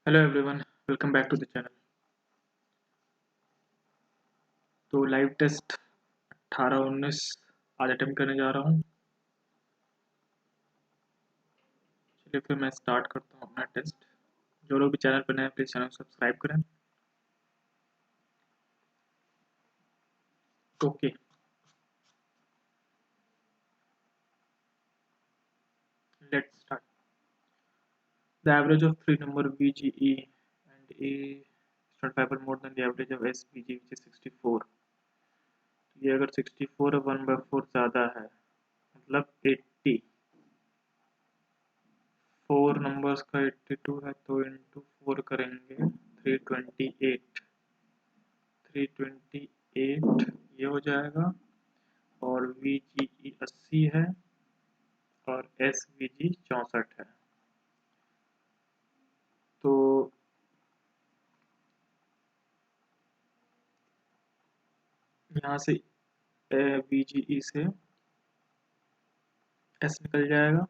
Hello everyone, welcome back to the channel. तो live test 18-19 आज attempt करने जा रहा हूँ। चलिए फिर मैं स्टार्ट करता हूँ अपना टेस्ट। जो लोग भी चैनल पर नए हैं प्लीज़ चैनल को सब्सक्राइब करें। Okay, let's start. The average of three number VGE and A stand fibre more than the average of SVG which is 64। ये अगर 64 है 1/4 ज़्यादा है मतलब 80। 4 नंबर्स का 82 है तो इंटू 4 करेंगे 328। 328 ये हो जाएगा और VGE 80 है और SVG 64 है। तो यहाँ से VGE से S निकल जाएगा।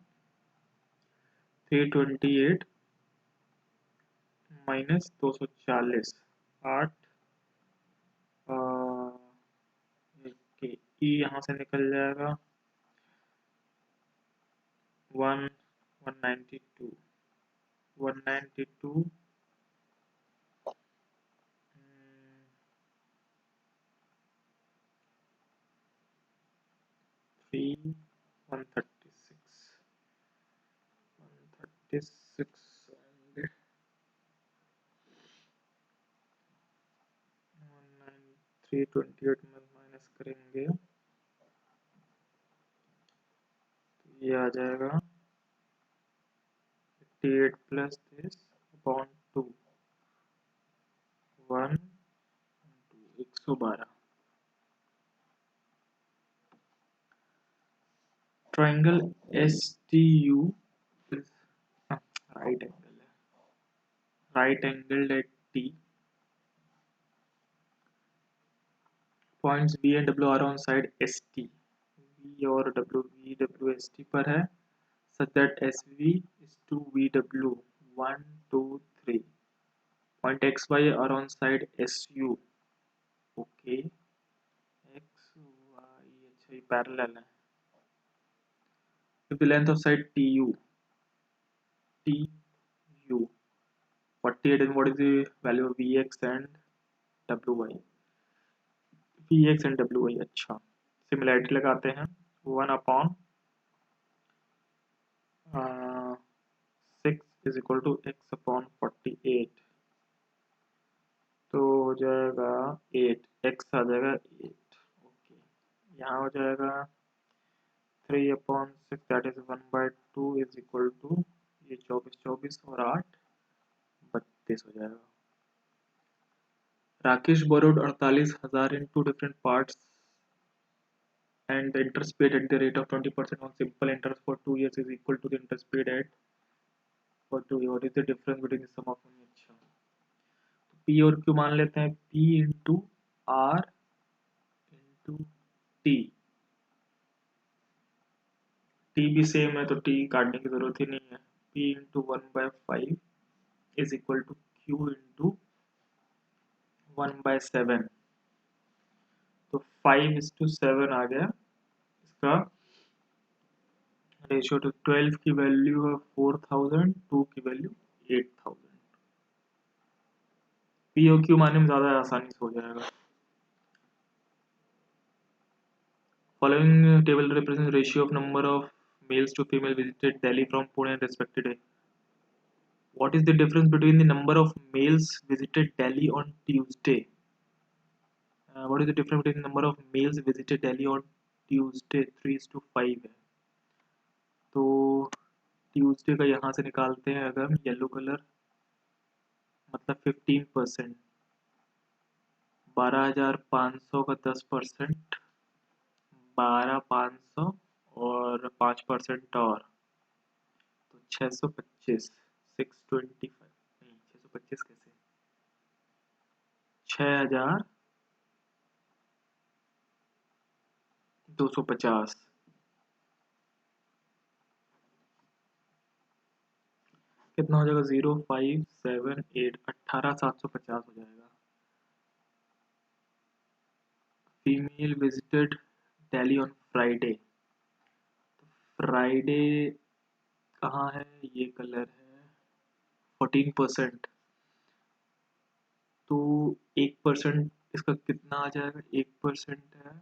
328 माइनस 240 8 के E यहाँ से निकल जाएगा 192 192 3 136 and 328 में माइनस करेंगे तो ये आ जाएगा 88 plus this upon 2 112 triangle STU is right angle है, right angle at T। Points B and W are on side ST। V और W ST पर है such that SV is to VW 1 2 3। Point XY are on side SU। Okay X Y अच्छा ये parallel है। If the length of side TU 48 and what is the value of VX and WY? VX and WY अच्छा similarity लगाते हैं 1/6 is equal to X upon 48 तो हो जाएगा 8 X आ जाएगा 8। ओके यहाँ हो जाएगा 3/6 that is 1/2 is equal to ये 24 और 8 32 हो जाएगा। Rakesh borrowed 48,000 in two different parts and the interest paid at the rate of 20% on simple interest for 2 years is equal to the interest paid at for 2 years. What is the difference between the sum of money? अच्छा तो P और Q मान लेते हैं P into R into T। T भी same है तो T काटने की जरूरत ही नहीं है। P into 1/5 is equal to Q into 1/7 तो 5:7 आ गया इसका रेशियो। टू 12 की वैल्यू है 4000, 2 की वैल्यू 8000। पी और क्यू मानने में ज़्यादा आसानी से हो जाएगा। Following table represent ratio of number of males to female visited Delhi from Pune and respected day. What is the difference between the number of males visited Delhi on Tuesday? What is the difference between number of males visited Delhi on Tuesday? 3:5 है। तो Tuesday का यहाँ से निकालते हैं अगर yellow colour मतलब 15%, 12,500 का 10%, 12,500 और 5% और तो 625। 625 नहीं 625 कैसे 6,250। कितना हो जाएगा 0578 18750 हो जाएगा। Female visited Delhi on Friday. Friday कहाँ है, ये कलर है 14%, तो 1% इसका कितना आ जाएगा, 1% है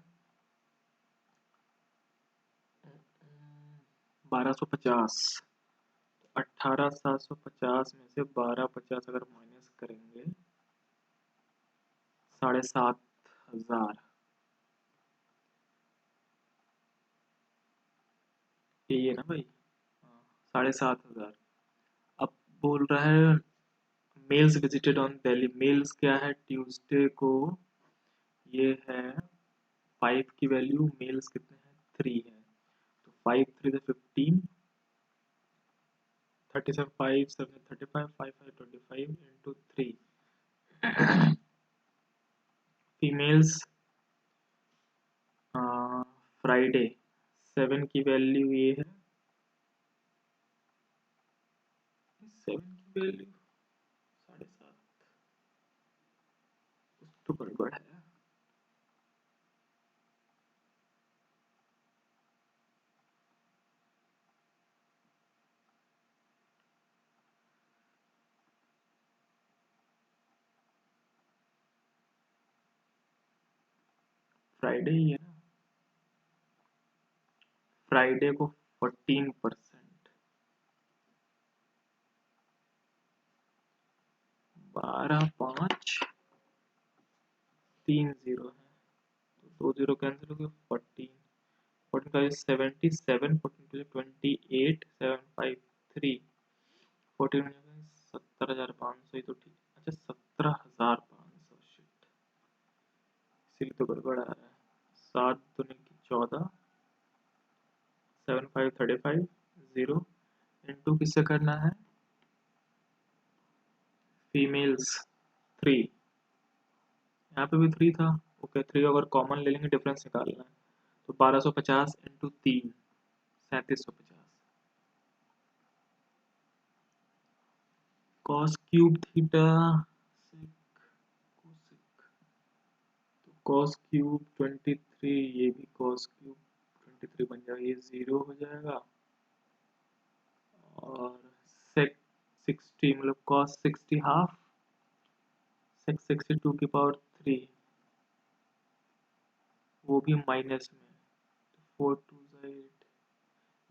1250। 18750 में से 1250 अगर माइनस करेंगे 7500, यही है ना भाई, 7500। अब बोल रहा है males visited on Delhi, males क्या है ट्यूसडे को, ये है 5 की वैल्यू, मेल्स कितने हैं 3 है, तो 5 3 से 15, 37 5 7 35 5 5 25 into 3। फीमेल्स फ्राइडे 7 की वैल्यू ये है, 7 की वैल्यू 7.5, कुछ तो गड़बड़ है। फ्राइडे ही है ना, फ्राइडे को 14%, 12 5 3 0 है, तो 2 0 कैंसिल हो गया, 14 14 का 77, 14 28 753, 14 17,500 ही तो ठीक, अच्छा 17,500, शिट, इसीलिए तो गड़बड़ आ रहा है। 7 दूनी की 14, 7 5 35 0 इंटू किससे करना है, फीमेल्स 3, यहाँ पे भी 3 था, ओके 3 अगर कॉमन ले लेंगे डिफरेंस निकालना है, तो 1250 into 3 3750, cos cube theta cos cube 23, ये भी कॉस क्यूब 23 बन जाएगा, ये 0 हो जाएगा, और सेक 60 मतलब कॉस 60 हाफ, सेक 62 की पावर 3, वो भी माइनस में, 4 2 8,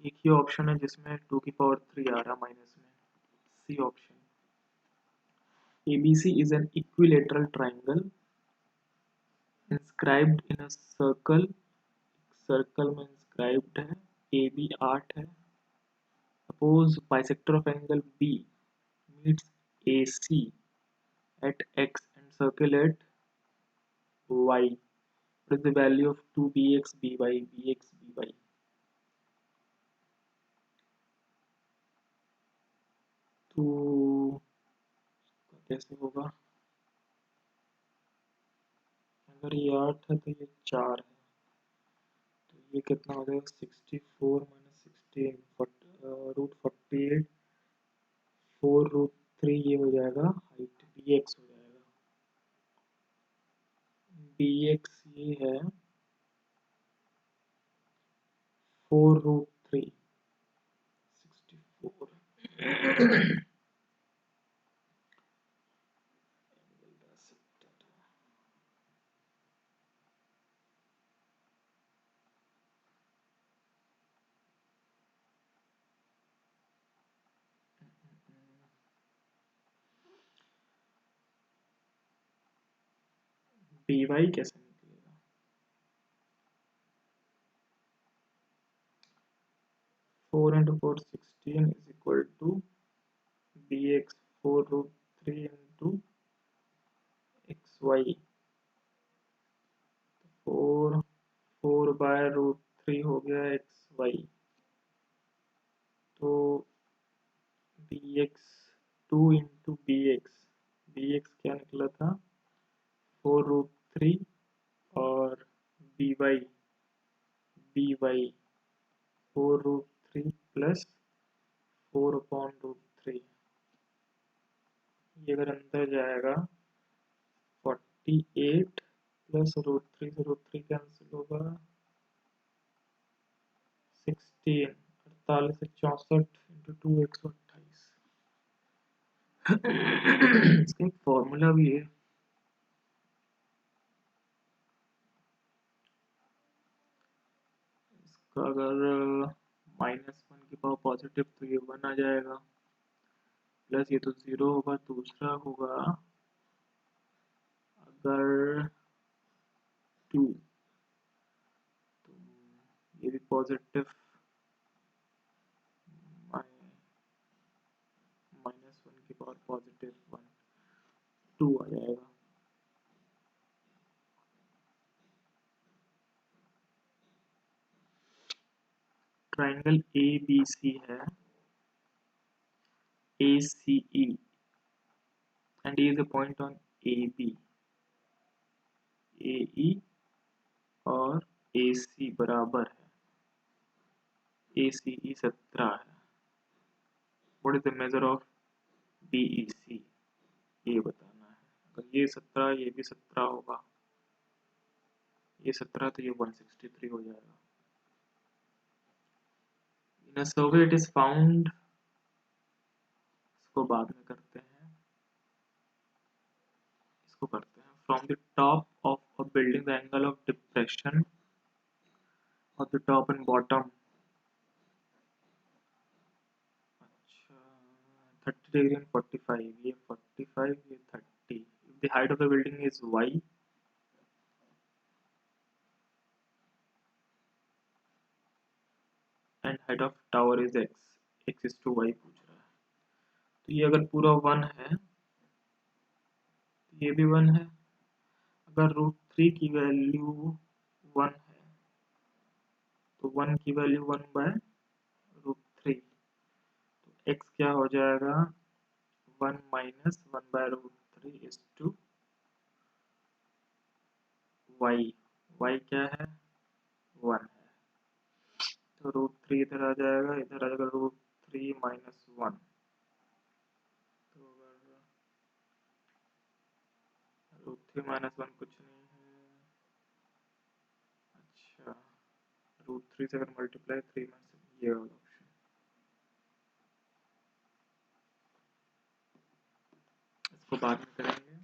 एक ही ऑप्शन है जिसमें 2 की पावर 3 आ रहा है माइनस में, C option. ABC is an equilateral triangle inscribed in a circle, circle में inscribed है, AB 8 है, suppose bisector of angle B meets AC at X and circle at Y, what is the value of 2bx by bx by, तो कैसे होगा, अगर ये 8 है तो ये 4 है, तो ये कितना हो जाएगा 64 माइनस 16 रूट 48 4 रूट 3, ये हो जाएगा हाइट bx हो जाएगा, bx ये है 4 रूट 3 64 by कैसे निकलेगा, 4 into 4 16 is equal to bx 4 root 3 into xy, 4 4 by root 3 हो गया xy, तो bx 2 into bx क्या निकला था 4 रूट 3, और by 4 root 3 plus 4 upon root 3, ये अगर अंदर जाएगा 48 प्लस √3 से √3 कैंसिल होगा 16 48 से 64 इंटू 2 128। इसका एक फॉर्मूला भी है। इसका अगर -1 की पावर पॉजिटिव तो ये 1 आ जाएगा, प्लस ये तो 0 होगा। दूसरा होगा अगर 2 तो ये भी पॉजिटिव -1 की पावर पॉजिटिव 1 2 आ जाएगा। ट्राइंगल ABC है, ACE and E is a point on AB। AE और AC बराबर है, ACE 17 है। What is the measure of BEC? ये बताना है। अगर ये 17 ये भी 17 होगा, ये 17 तो ये 163 हो जाएगा। In a survey it is found, इसको बाद में करते हैं, इसको करते हैं। From the top of a building the angle of depression of the top and bottom, अच्छा 30 degree and 45, ये 45 ये 30। If the height of the building is y and height of tower is x, x is to y पूछ रहा है। तो ये अगर पूरा 1 है तो ये भी 1 है। अगर √3 की वैल्यू 1 है तो 1 की वैल्यू 1/√3, तो x क्या हो जाएगा 1 - 1/√3 is to y। y क्या है 1 है, तो √3 इधर आ जाएगा, इधर आ जाएगा √3 - 1। तो अगर √3 - 1 कुछ नहीं है, अच्छा √3 से अगर मल्टीप्लाई 3 में से ये वाला ऑप्शन, इसको बाद में करेंगे।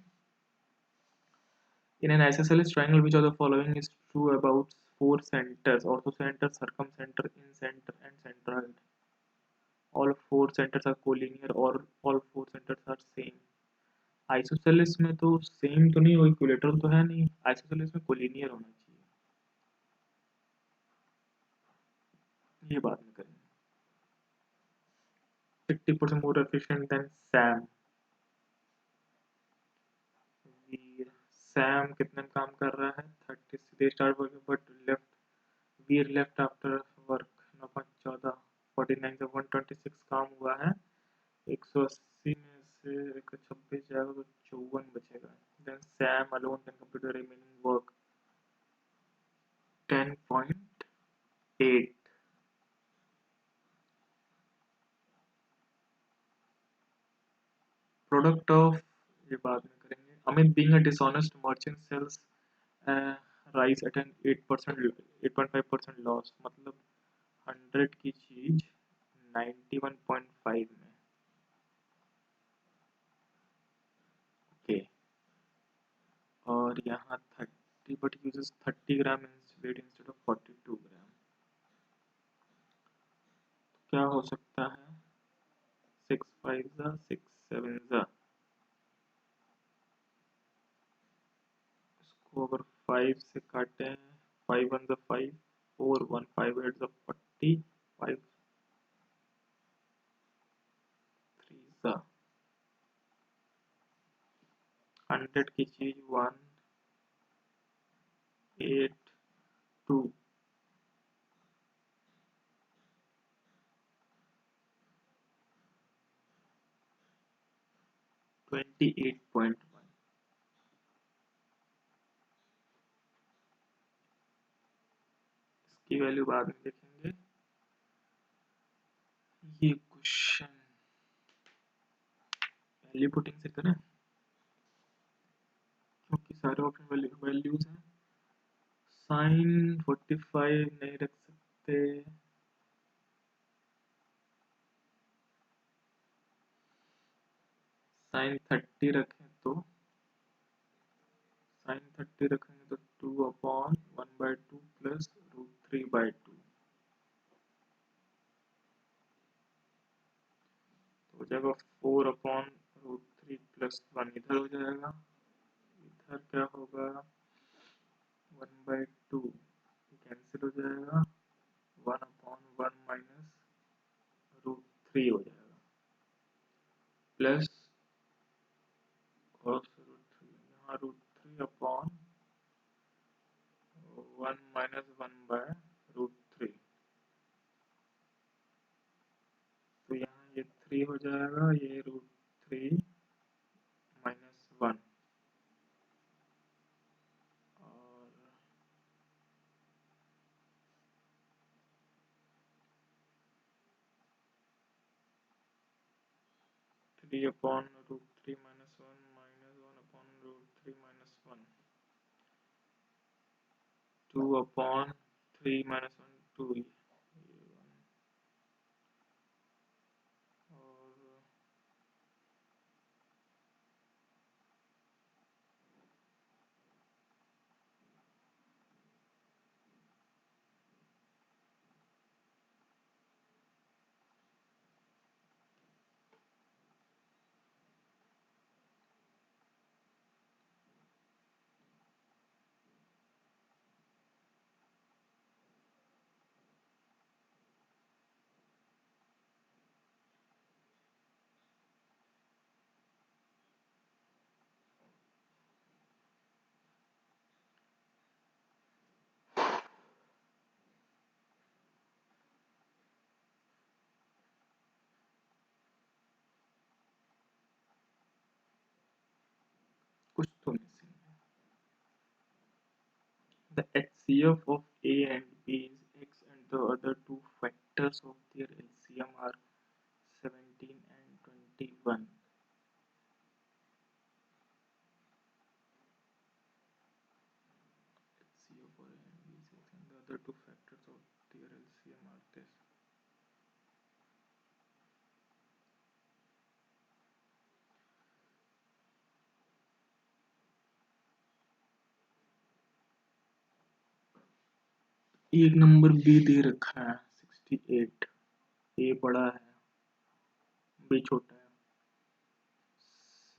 In an isosceles triangle, which of the following is true about 4 centers: orthocenter, circumcenter, incenter, and centroid? All 4 centers are collinear or all 4 centers are same. Isosceles में तो सेम तो नहीं, वो इक्विलेटरल तो है नहीं, आइसोसेलेस में कोलिनियर होना चाहिए, ये बात में करेंगे। 50% more efficient than Sam। वीर सैम कितने में काम कर रहा है 30 से start working but left, Veer left after work 9.14 49 से 126 काम हुआ है। 180 में से 126 जाएगा तो 54 बचेगा। Then Sam alone can complete the remaining work 10.8। Product of, ये बाद में करेंगे। Amit being a dishonest merchant sells rice at an 8.5% loss, मतलब 100 की चीज 91.5 में। ओके, और यहाँ 30 but uses 30 gram weight instead of 42 ग्राम। क्या हो सकता है 6 5 जा 6 7 जा, इसको अगर 5 से काटें 5 1 जा 5 4 1 5 8 जा 40 5 3 जा 100 की चीज 1 8 2 28.1। इसकी वैल्यू बाद में देखेंगे। ये क्वेश्चन मैन्युअली पुटिंग से करें क्योंकि सारे ऑप्शन वैल्यूज हैं। साइन 45 नहीं रख सकते, साइन 30 रखें तो साइन 30 रखेंगे तो 2/1/2 प्लस √3/2 तो हो जाएगा 4/√3 प्लस 1 इधर हो जाएगा, इधर क्या होगा 1/2 कैंसिल हो जाएगा, 1/1 माइनस √3 हो जाएगा प्लस cos √3 यहाँ √3/1 माइनस 1/√3 तो यहाँ ये 3 हो जाएगा, ये √3 माइनस 1 और 3/√3 माइनस 1 माइनस 1/√3 माइनस 1 2/3 माइनस 1 2 और कुछ तो मिसिंग है। The HCF of A and B is X and the other two factors of their LCM are 17 and 21. HCF for A and B is X and the other two factors of their LCM are this. एक number B दे रखा है 68, ए बड़ा है B छोटा है,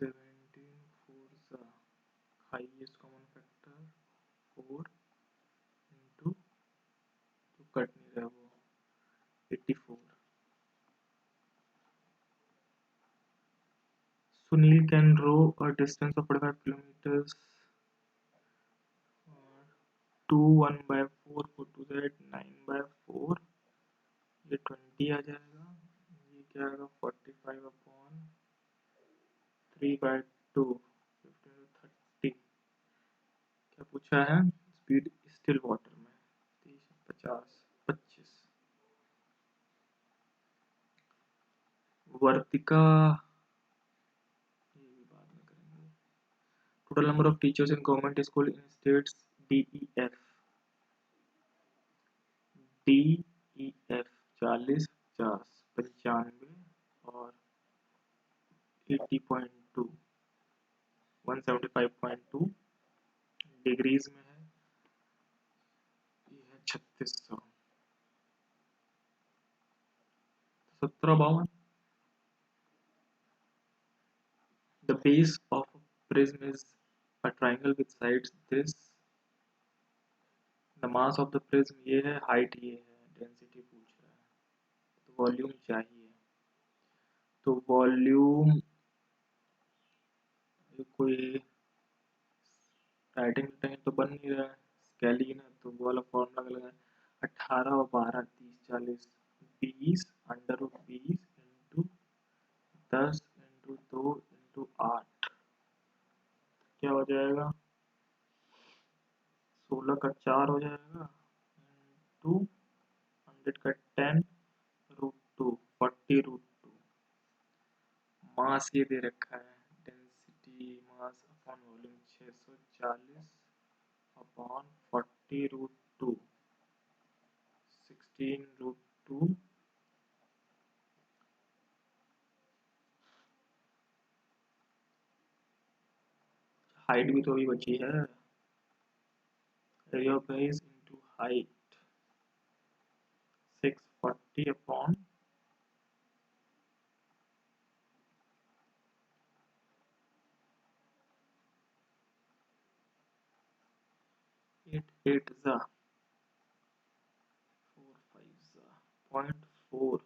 17 4 सा highest common factor 4 into तो cut नहीं रहा वो 84. Sunil can row a distance of 45 kilometers. 2 1/4 4 to that 9/4 ये 20 आ जाएगा, ये क्या आएगा 45/3/2 15 to 30. क्या पूछा है स्पीड स्टिल वाटर में 30 50 25. वर्तिका ये भी बाद में करेंगे. Total number of teachers in government school in states DEF 40 50 95 और 80.2 175.2 डिग्रीज में है, ये है 3600 1752. The base of a prism is a triangle with sides this. The mass of the prism ये है, height ये है, density पूछ रहा है, तो वॉल्यूम चाहिए. तो वॉल्यूम कोई राइटिंग तो बन नहीं रहा है, स्केलिंग है तो वो वाला फॉर्मूला लगा है 18 और 12 30 40 20 √20 इंटू 10 इंटू 2 इंटू 8 क्या हो जाएगा 16 का 4 हो जाएगा इंटू 100 का 10 √2 40 √2 मास ये दे रखा है, density mass upon volume 640 upon 40√2, 16√2। Height भी तो अभी बची है, area of base into height 640 upon 8 जा 4 5 जा 0.4,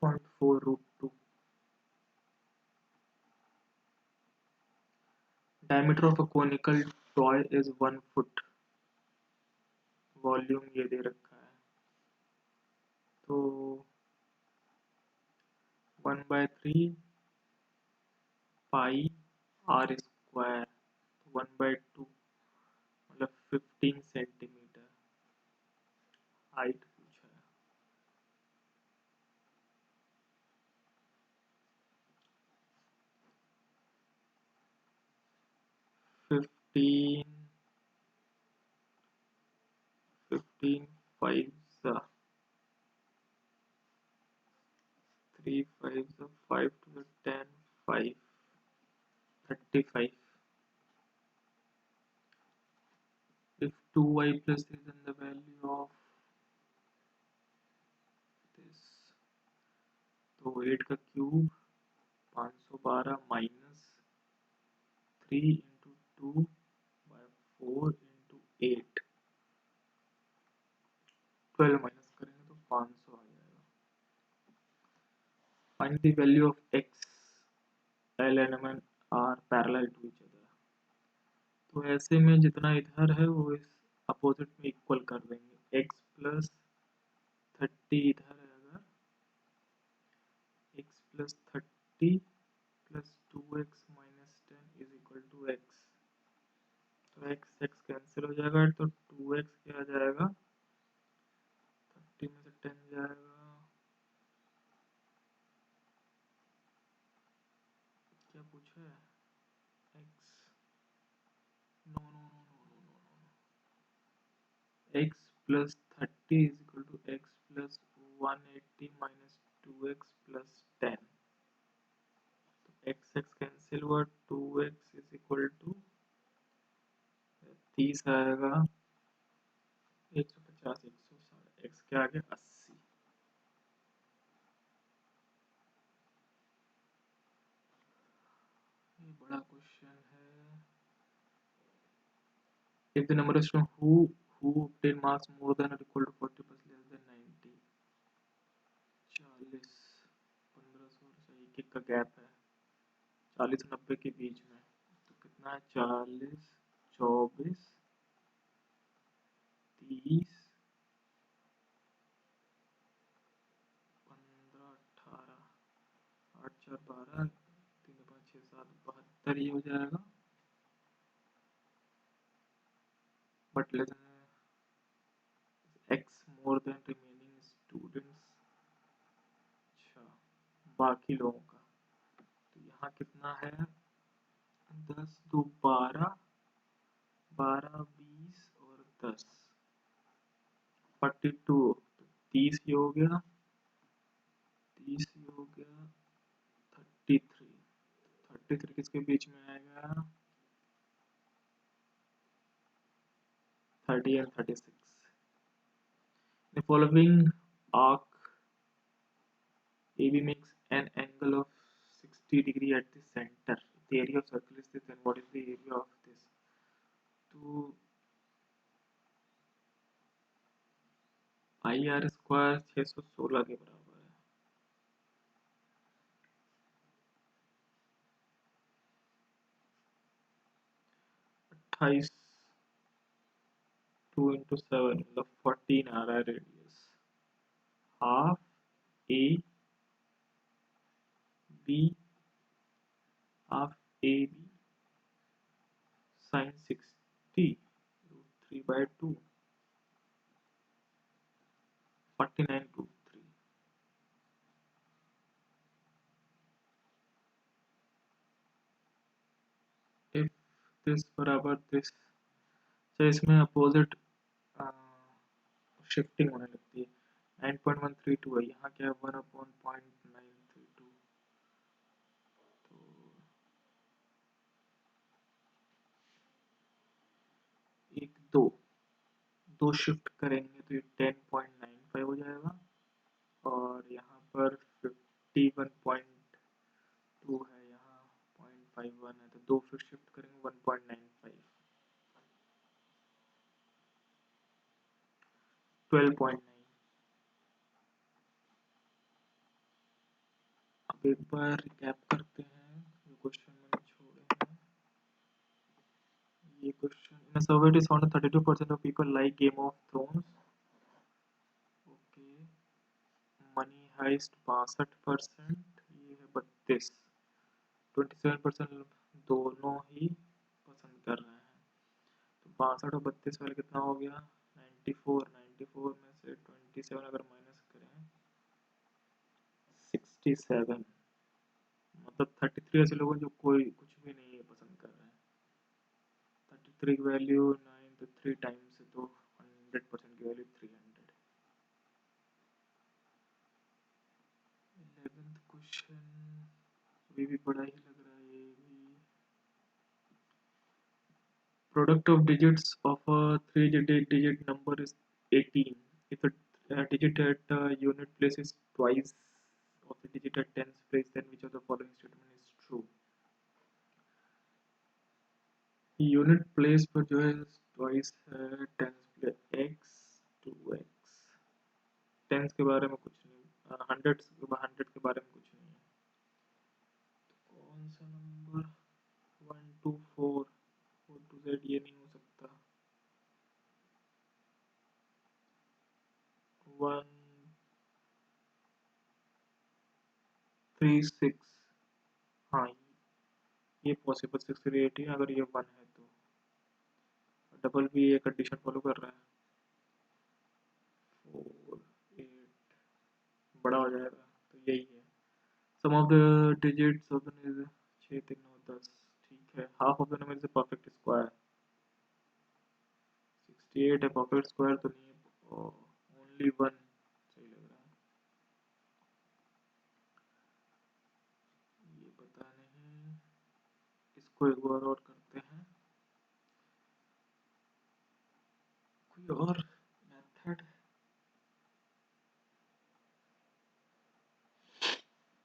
0.4√2। diameter of a conical toy is 1 foot, volume ये दे रखा है, तो 1/3 पाई आर स्क्वायर, 1/2 मतलब 15 सेंटीमीटर हाइट पूछा है। 15 5 सा 3 5 सा 5 to the 10 5 35। if 2y plus is in the value of this, तो 8 का cube 512 minus 3 into 2 by 4 into 8, 12 minus करेंगे तो 500 आ जाएगा। Find the value of x, l and m are parallel to each other। तो ऐसे में जितना इधर है वो इस अपोजिट में इक्वल कर देंगे, x प्लस 30 इधर है, अगर x plus 30 plus 2x minus 10 is equal to x, तो x x कैंसिल हो जाएगा, तो 2x क्या आ जाएगा, 30 में से 10 जाएगा, क्या पूछा है, x, no no no no no no no, x plus 30 is equal to x plus 180 minus 2x plus 10, तो x x कैंसिल हुआ, 2x इज इक्वल टू 30 आएगा, 150 160, x के आगे 80। ये बड़ा क्वेश्चन है। if the number of students who obtain marks more than or equal to 40 plus less than 90, 40 1500 से एक एक का गैप है, 40 और 90 के बीच में, तो कितना है, 40 24 30 15 18 8 4 12 3 5 6 7 72 ही हो जाएगा, but less x more than remaining students. अच्छा, बाकी लोगों का, तो यहाँ कितना है, 10 2 12 12 20 और 10 42, तो 30 ये हो गया, 30 ये हो गया, 33 किसके बीच में आएगा, 30 and 36। The following arc AB makes an angle of 60 degree at the center. The area of circle is this, and what is the area of this? तो आई आर स्क्वायर 616 के बराबर है, 28 2 into 7 मतलब 14 आ रहा है radius, half A B half AB sin 60 root 3 by 2 49 root 3. If this बराबर this, तो इसमें अपोजिट शिफ्टिंग होने लगती है. 9.132 है, यहाँ क्या है 1/0.932. तो एक दो शिफ्ट करेंगे तो ये 10.95 हो जाएगा, और यहाँ पर 51.2 है, यहाँ 0.51 है, तो दो फिर शिफ्ट करेंगे 1.95 12.9. अब एक बार रिकैप करते हैं जो क्वेश्चन मैंने छोड़े हैं. ये question, in a survey it is found that 32% of people like Game of Thrones. Okay. Money Heist 62%, ये है 32. 27% दोनों ही पसंद कर रहे हैं. तो 62 और 32 वाले कितना हो गया 94 में से 27 अगर माइनस करें 67. मतलब 33 ऐसे लोग हैं जो कोई कुछ भी नहीं पसंद कर रहे हैं. 33 की वैल्यू 9 तो 3 टाइम्स है, तो 100% की वैल्यू 300. 11th क्वेश्चन भी बड़ा ही लग रहा है ये भी. Product of digits of a 3-digit number is 18. If a digit at unit place is twice of the digit at tens place, then which of the following statement is true? Unit place पर जो है twice है, tens place x 2x. Tense के बारे में कुछ नहीं, hundred के बारे में कुछ नहीं है. कौन सा नंबर 124 4 to z ये नहीं हो सकता. 136, हाँ ये पॉसिबल 6 अगर ये 1 है तो. डबल भी ये कंडीशन फॉलो कर रहा है. 4 8 बड़ा हो जाएगा, तो यही है. Sum of the digits of the 6 3 9 10. ठीक है, half of the number is perfect square. 68 है, परफेक्ट स्क्वायर तो नहीं है, ओनली 1 सही लग रहा है. ये पता नहीं, इसको एक बार और करते हैं. कोई और मेथड,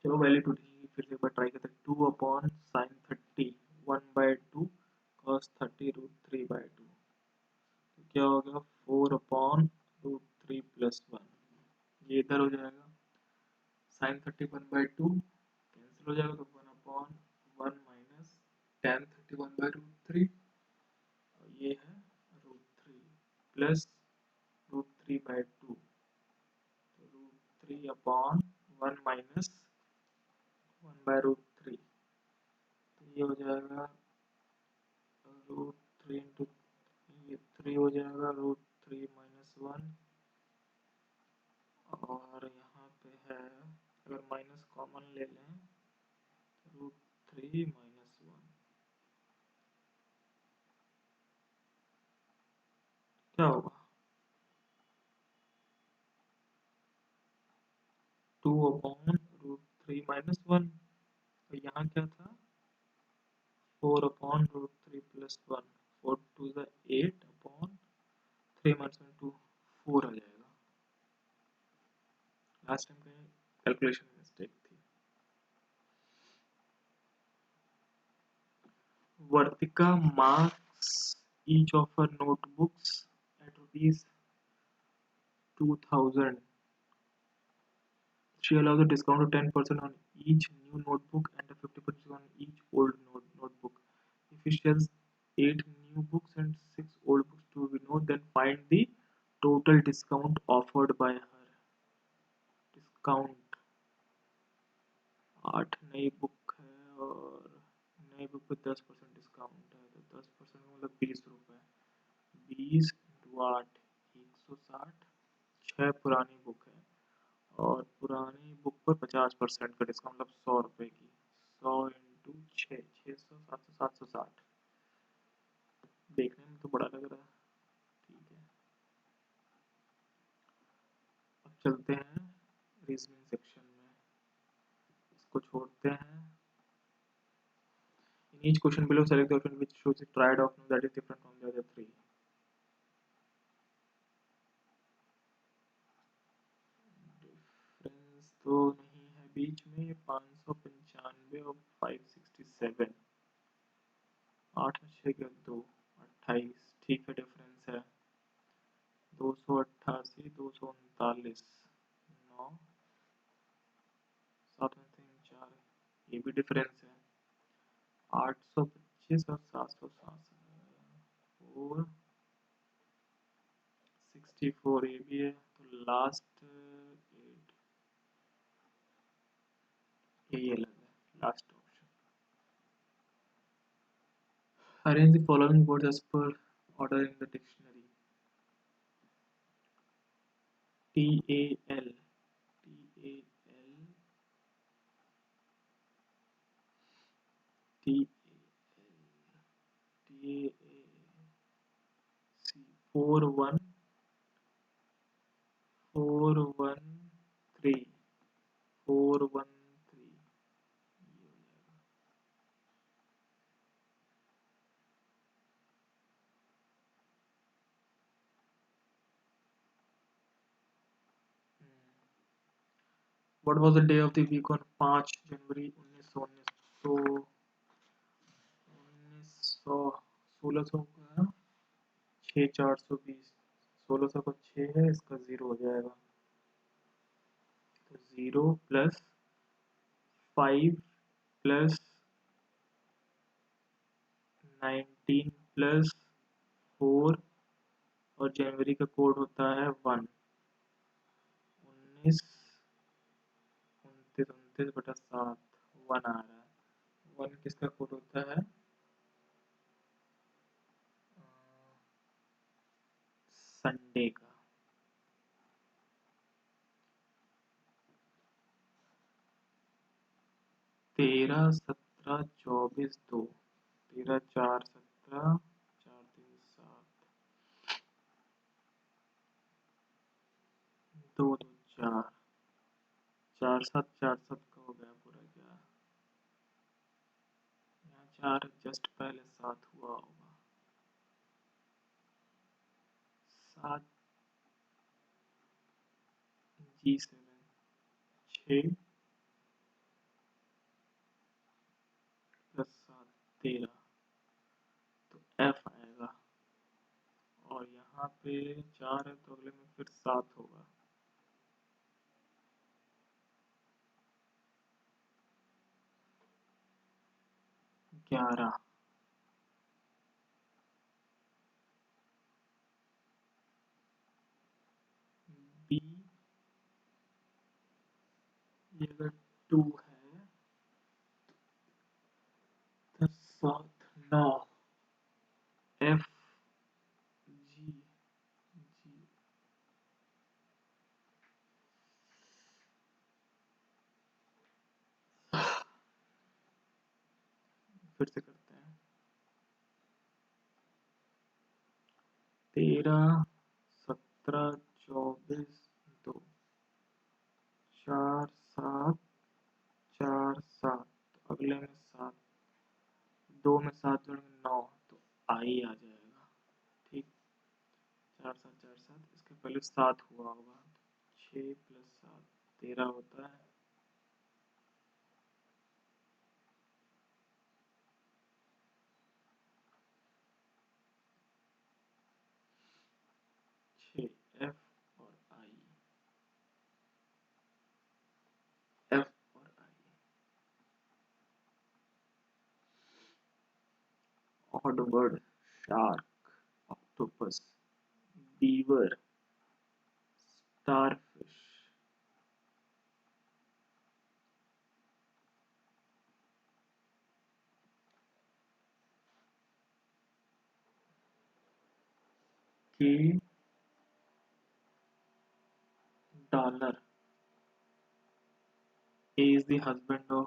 चलो वैल्यू टू फिर से एक बार ट्राई करते हैं. 2/sin 30 1/2 cos 30 √3/2. तो क्या हो गया 4/√3 + 1. ये इधर हो जाएगा. sin 30 1/2 कैंसिल हो जाएगा, तो 1/1 माइनस tan 30 1/√3, और ये है √3 प्लस √3/2, तो √3/1 माइनस 1/√3. तो ये हो जाएगा √3 इंटू, ये 3 हो जाएगा √3 - 1, और यहाँ पे है अगर माइनस कॉमन ले लें √3 - 1, क्या होगा 2/√3 - 1, और यहाँ क्या था 4/√3 + 1. 4 2 = 8/3 - 1 2 4 आ जाएगा. लास्ट टाइम कहीं कैलकुलेशन मिस्टेक थी. Vartika marks each of her notebooks at ₹2000. She allows a discount of 10% on each new notebook and a 50% on each old notebook. If she sells 8 new books and 6 old books to be known, then find the total discount offered by her. Discount 8 नई book है और नई book पे 10% discount है, तो 10% मतलब 20 रुपये। 20 × 8 160। 6 पुरानी बुक है और पुरानी बुक पर 50% का डिस्काउंट, मतलब 100 रुपये की। 100 × 6 600 700 760। देखने में तो बड़ा लग रहा है। ठीक है, अब चलते हैं रीजनिंग सेक्शन में, इसको छोड़ते हैं। In each question below, select the option which shows the triad of that is different from the other three. Difference तो नहीं है बीच में। 595 और 567। 8 में 6 गया 2, 28। ठीक है, डिफरेंस है। 288 239। 9 7 में 3 4, ये भी डिफरेंस है। 825 और 767 और 64, ये भी है। तो लास्ट 8, यही अलग है, last option. Arrange the following words as per order in the dictionary. TAL, TAL, TAL, TAC, 413, 413। What was the day of the week on 5 जनवरी 1919? 1600 का 6420। 1600 का 6 है, इसका 0 हो जाएगा। तो 0 + 5 + 19 + 4 और जनवरी का कोड होता है 1। 19 29 29/7 1 आ रहा है। 1 किसका कोड होता है? संडे का। 13 17 24 2। 13 4 17 4 3 7 2 2 4 4 7 4 7 का हो गया पूरा क्या? यहाँ 4 जस्ट पहले 7 हुआ होगा। 7 G7 6 + 7 13, तो F आएगा। और यहाँ पे 4 है तो अगले में फिर 7 होगा। 11 B, ये अगर 2 है तो 7 9 F G G। फिर से करते हैं। 13 17 24 2 4 7 4 7, तो अगले में 7, 2 में 7 जोड़ेंगे 9, तो आई आ जाएगा। ठीक, 4 7 4 7, इसके पहले 7 हुआ होगा। 6 + 7 13 होता है। 6 F और I, F और I। Odd word: shark, octopus, beaver, starfish. K dollar. A is the husband of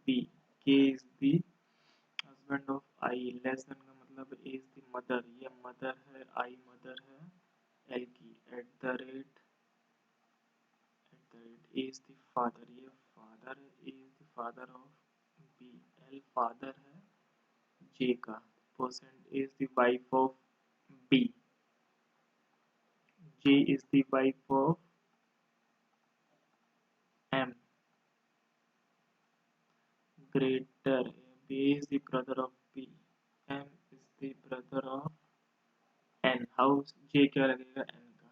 B. K is the husband of I. Less than का मतलब A is the mother. ये मदर है, I mother है L की. A is the father. ये father है, A is the father of B. L father है J का. Percent is the wife of B. J is the wife of M. Greater. B is the brother of B. M is the brother of N. How J क्या लगेगा N का.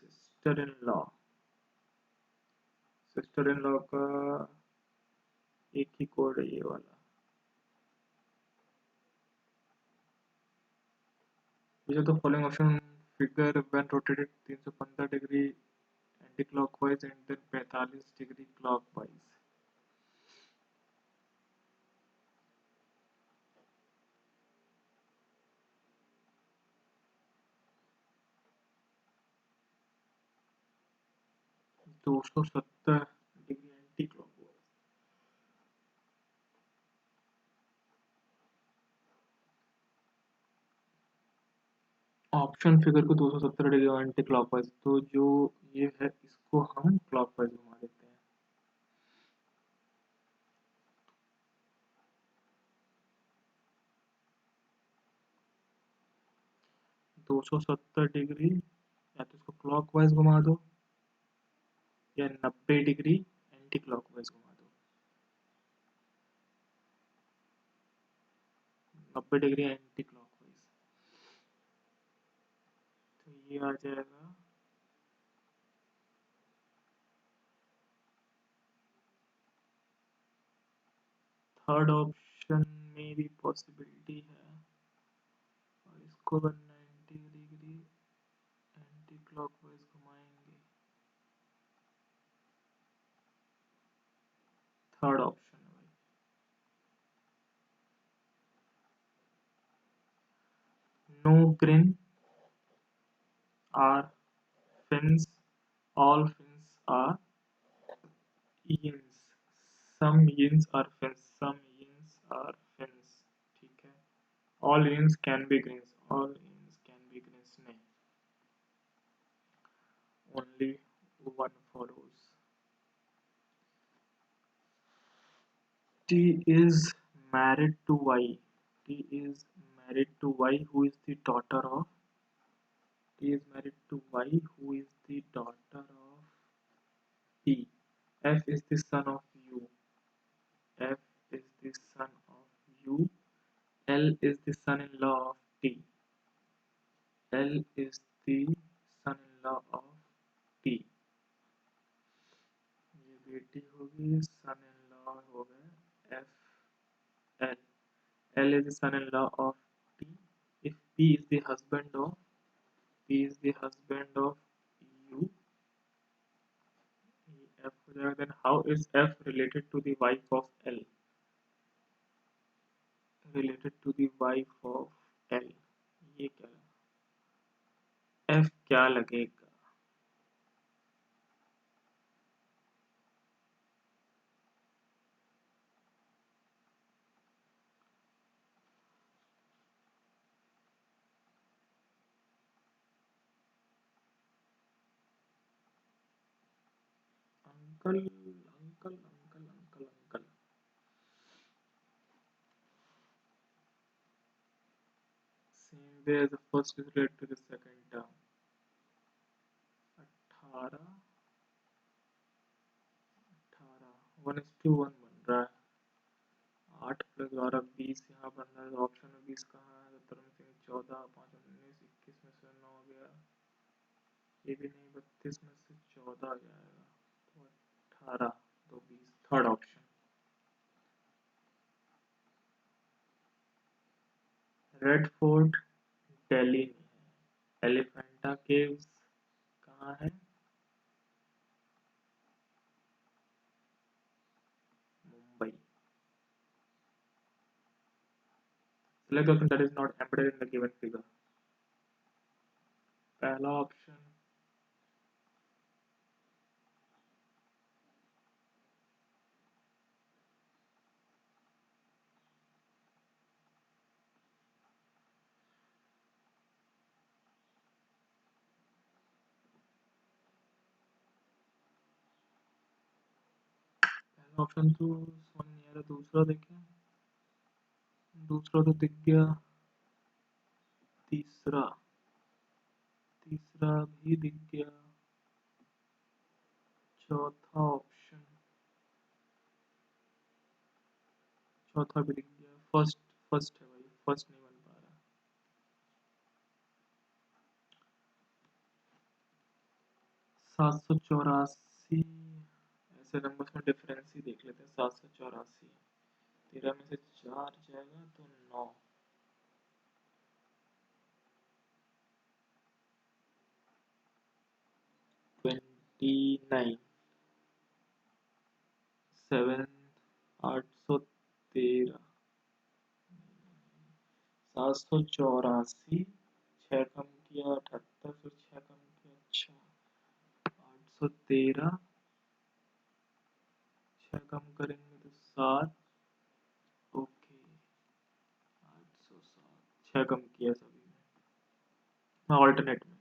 Sister in law. Sister in law का एक ही code है ये वाला. Which of the following option figure when rotated 315 degree anti clockwise and then 45 degree clockwise. दो सौ सत्तर degree anti clockwise. Option figure को 270 डिग्री एंटी क्लॉकवाइज. तो जो ये है इसको हम क्लॉकवाइज घुमा देते हैं. 270 डिग्री या तो इसको क्लॉकवाइज घुमा दो या 90 डिग्री एंटी क्लॉकवाइज घुमा दो. 90 डिग्री एंटी क्लॉकवाइज. तो ये आ जाएगा थर्ड ऑप्शन में भी पॉसिबिलिटी है. और इसको अगर 90 डिग्री एंटी क्लॉकवाइज घुमाएंगे. थर्ड ऑप्शन है भाई. No green are fins. All fins are yins. Some yins are fins. Some yins are fins. ठीक है. All yins can be greens. All yins can be greens. नहीं. Only one follows. T is married to Y. T is married to Y, who is the daughter of. T is married to Y, who is the daughter of P. F is the son of U. F is the son of U. L is the son-in-law of T. L is the son-in-law of T. ये बेटी होगी, son-in-law हो गए F. L. L is the son-in-law of T. If P is the husband of U, F हो जाएगा. Then how is F related to the wife of L? Related to the wife of L. ये क्या है? F क्या लगेगा? Uncle uncle uncle uncle uncle. Same way as the first is related to the second term. 18 1:1 बन रहा है. 8 + 12 20 यहाँ बन रहा है. ऑप्शन में 20 कहाँ है? धर्म सिंह 14 5 19 21 में से 9 गया. ये भी नहीं. 32 में से 14 जाएगा तो 18 तो 20. Third option. Red fort Delhi में है. एलिफेंटा केव्स कहाँ है? Mumbai. select the option that is not embedded in the given figure. पहला ऑप्शन ऑप्शन तो समझ नहीं आ रहा, दूसरा देखें, दूसरा तो दिख गया, तीसरा तीसरा भी दिख गया, चौथा ऑप्शन, चौथा भी दिख गया, फर्स्ट फर्स्ट है भाई, फर्स्ट नहीं बन पा रहा। 784 ऐसे नंबर्स में डिफरेंस ही देख लेते हैं। 784 13 में से 4 जाएगा तो 9, 29, 7, 813, 784, 6 कम किया 78, फिर 6 कम किया, अच्छा 813, 6 कम करेंगे तो 7, ओके 807, 6 कम किया सभी में, हाँ ऑल्टरनेट में,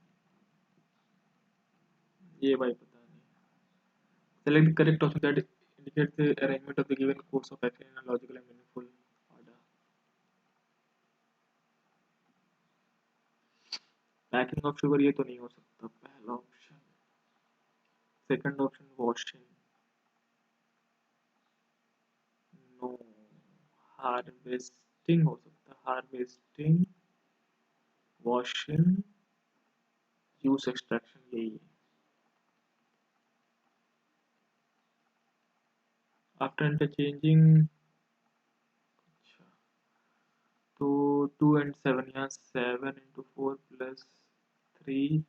ये भाई पता नहीं। Select the correct option that indicates the arrangement of the given course of action in a logical and meaningful order. Packing of sugar ये तो नहीं हो सकता, पहला option. Second option washing, no. Harvesting हो सकता, हार्वेस्टिंग, वॉशिंग, जूस एक्सट्रैक्शन, यही है। आफ्टर इंटरचेंजिंग, अच्छा तो 2 and 7, यहाँ 7 into 4 plus 3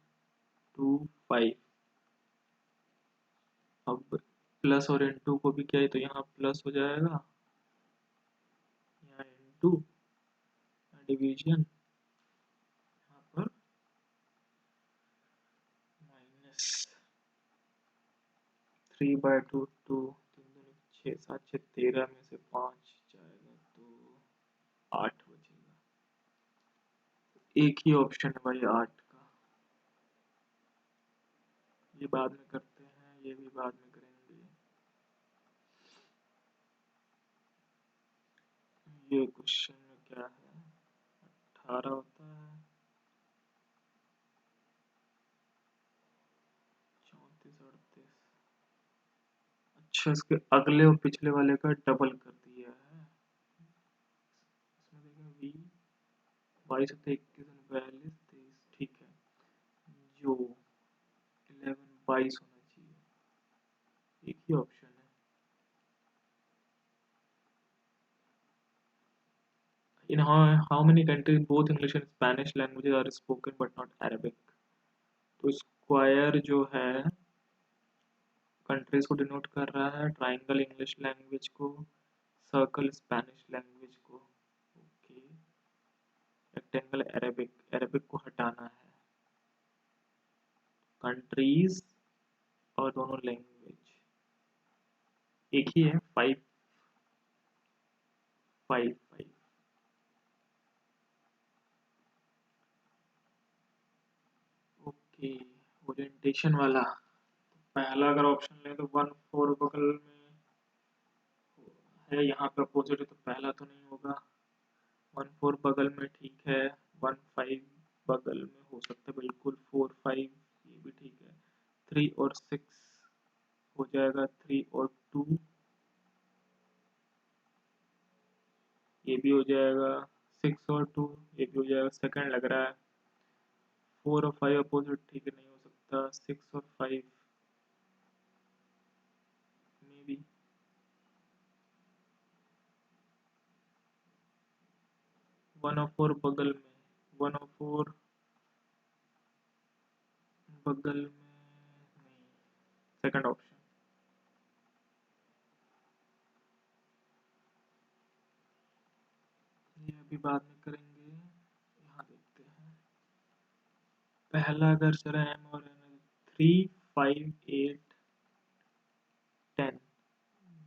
2 5, अब प्लस और इनटू को भी क्या है तो यहाँ प्लस हो जाएगा, यहाँ इनटू डिवीजन, यहाँ पर माइनस 3/2, 2 3 6 7 6 13 में से 5 जाएगा तो 8 बचेगा। एक ही ऑप्शन है भाई 8 का, ये बाद में करते हैं, ये भी बाद में करेंगे। ये क्वेश्चन में क्या है, 18 होता है, 34 38, अच्छा इसके अगले और पिछले वाले का डबल कर दिया है, इसमें देखें v 22 21 42 23, ठीक है, जो 11 22 होना चाहिए, एक ही ऑप्शन है। In how many countries both English and Spanish languages are spoken but not Arabic? तो स्क्वायर जो है कंट्रीज को डिनोट कर रहा है, ट्राइंगल इंग्लिश लैंग्वेज को, सर्कल स्पेनिश लैंग्वेज को, ओके, रेक्टेंगल अरेबिक, अरेबिक को हटाना है, कंट्रीज और दोनों लैंग्वेज एक ही है, 5 5 5, ओके। ओरिएंटेशन वाला पहला अगर ऑप्शन ले तो 1 4 बगल में है, यहाँ पे अपोजिट है तो पहला तो नहीं होगा, 1 4 बगल में ठीक है, 1 5 बगल में हो सकता है बिल्कुल, 4 5 ये भी ठीक है, 3 और 6 हो जाएगा, 3 और 2 ये भी हो जाएगा, 6 और 2 ये भी हो जाएगा, सेकंड लग रहा है, 4 और 5 अपोजिट ठीक है, नहीं हो सकता, 6 और 5 मे बी, 1 और 4 बगल में, 1 और 4 बगल में नहीं, सेकंड ऑप्शन, ये भी बाद में करेंगे। यहाँ देखते हैं, पहला अगर चला एम और एन 3, 5, 8, 10,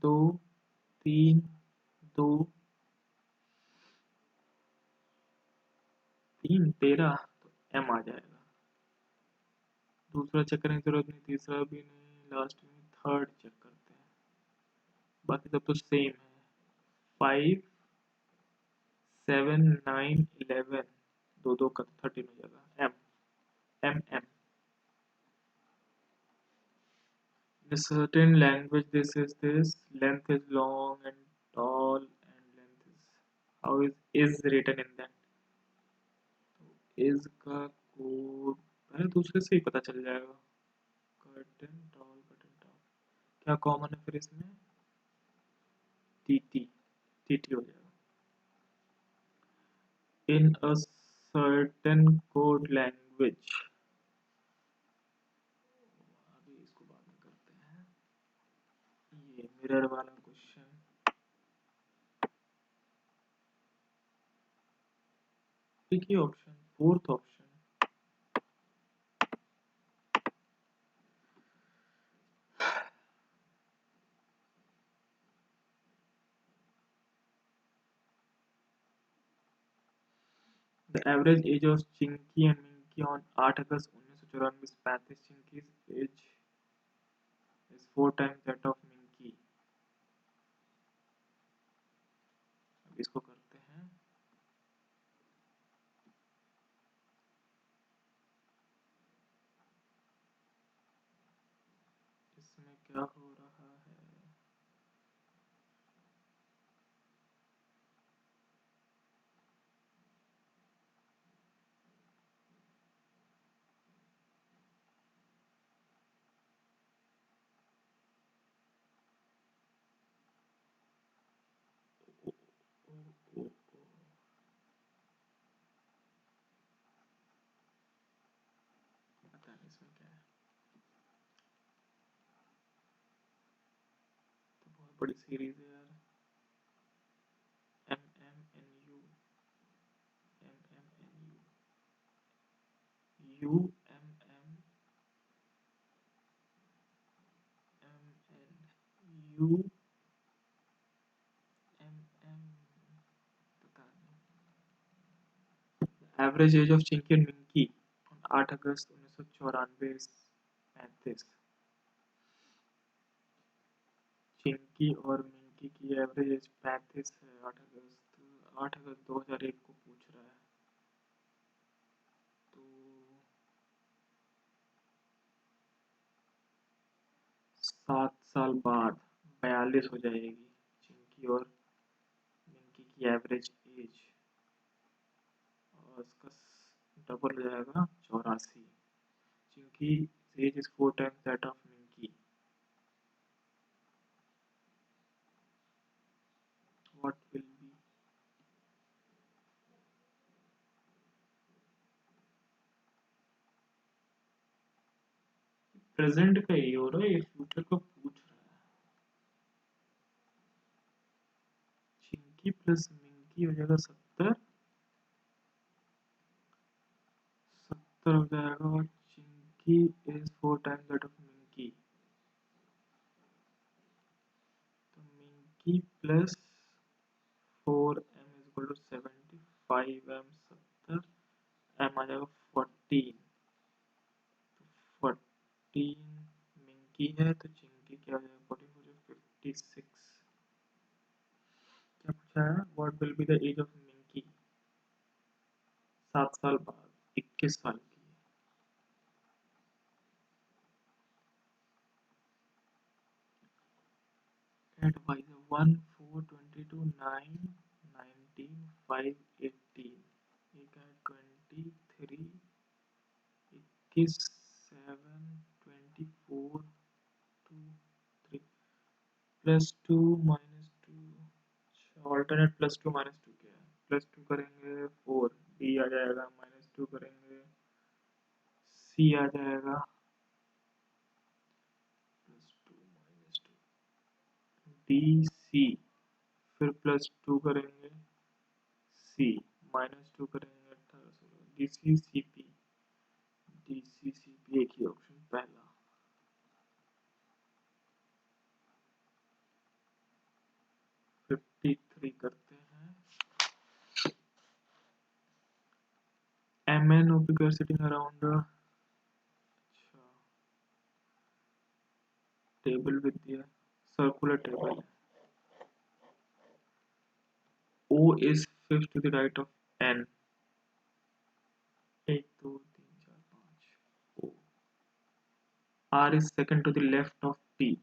2, 3, 2, 3, 13, तो एम आ जाएगा। दूसरा चेक करने की जरूरत नहीं, तीसरा भी नहीं, लास्ट में थर्ड चेक करते हैं। बाकी सब तो सेम है। 5, 7, 9, 11, दो दो का 13 हो जाएगा। Um M um In a certain language, this is this. Length is long and tall, and length is how is written in that. Is का कोड पहले दूसरे से ही पता चल जाएगा। कर्टन टॉल, कर्टन टॉल, क्या कॉमन है फिर इसमें? टीटी, टीटी हो जाएगा। In a certain code language, अभी इसको बाद में करते हैं। ये मिरर वाला क्वेश्चन, एक ही option, fourth option. The average age of Chinky and Minky on 8 August 1994 is 35. Chinky's age is 4 times that of Minky. अब इसको करते हैं। इसमें क्या हो रहा है? पता नहीं इसमें क्या है, तो बहुत बड़ी सीरीज है यार। M M N U, M M N U, U M M M N U M M, पता नहीं। Average age of Chinki and Minki on 8 August 1994 is 35। Chinki और मिंकी की एवरेज एज 35 है। 8 अगस्त 2001 को पूछ रहा है, तो 7 साल बाद 42 हो जाएगी चिंकी और मिंकी की एवरेज एज, और उसका डबल हो जाएगा 84। Chinki age is 4 times that of Minki. What will be? Present का ही हो रहा है, ये फ्यूचर का पूछ रहा है। चिंकी प्लस मिंकी हो जाएगा 70, 70 हो जाएगा, और Chinki is 4 times that of Minki, तो Minki plus 4m is equal to 75m, 70, m आ जाएगा 14, 14 मिंकी है तो चिंकी क्या हो जाएगा? 14 हो जाएगा 56। क्या पूछा है? What will be the age of Minki 7 साल बाद? 21 साल की है। एडवाइजर 1, 4, 22, 9, 19, 5, 18, एक है 23, 21, 7, 24, 2, 3, +2 -2, ऑल्टरनेट +2 -2 क्या है? +2 करेंगे 4, डी आ जाएगा, -2 करेंगे सी आ जाएगा, +2 -2 डी सी, फिर +2 करेंगे सी -2 करेंगे 18 DCCP DCCP एक ही ऑप्शन पहला 53 करते हैं MN of figure sitting around a table with the circular table O is fifth to the right of N 1 2 3 4 5 O R is second to the left of T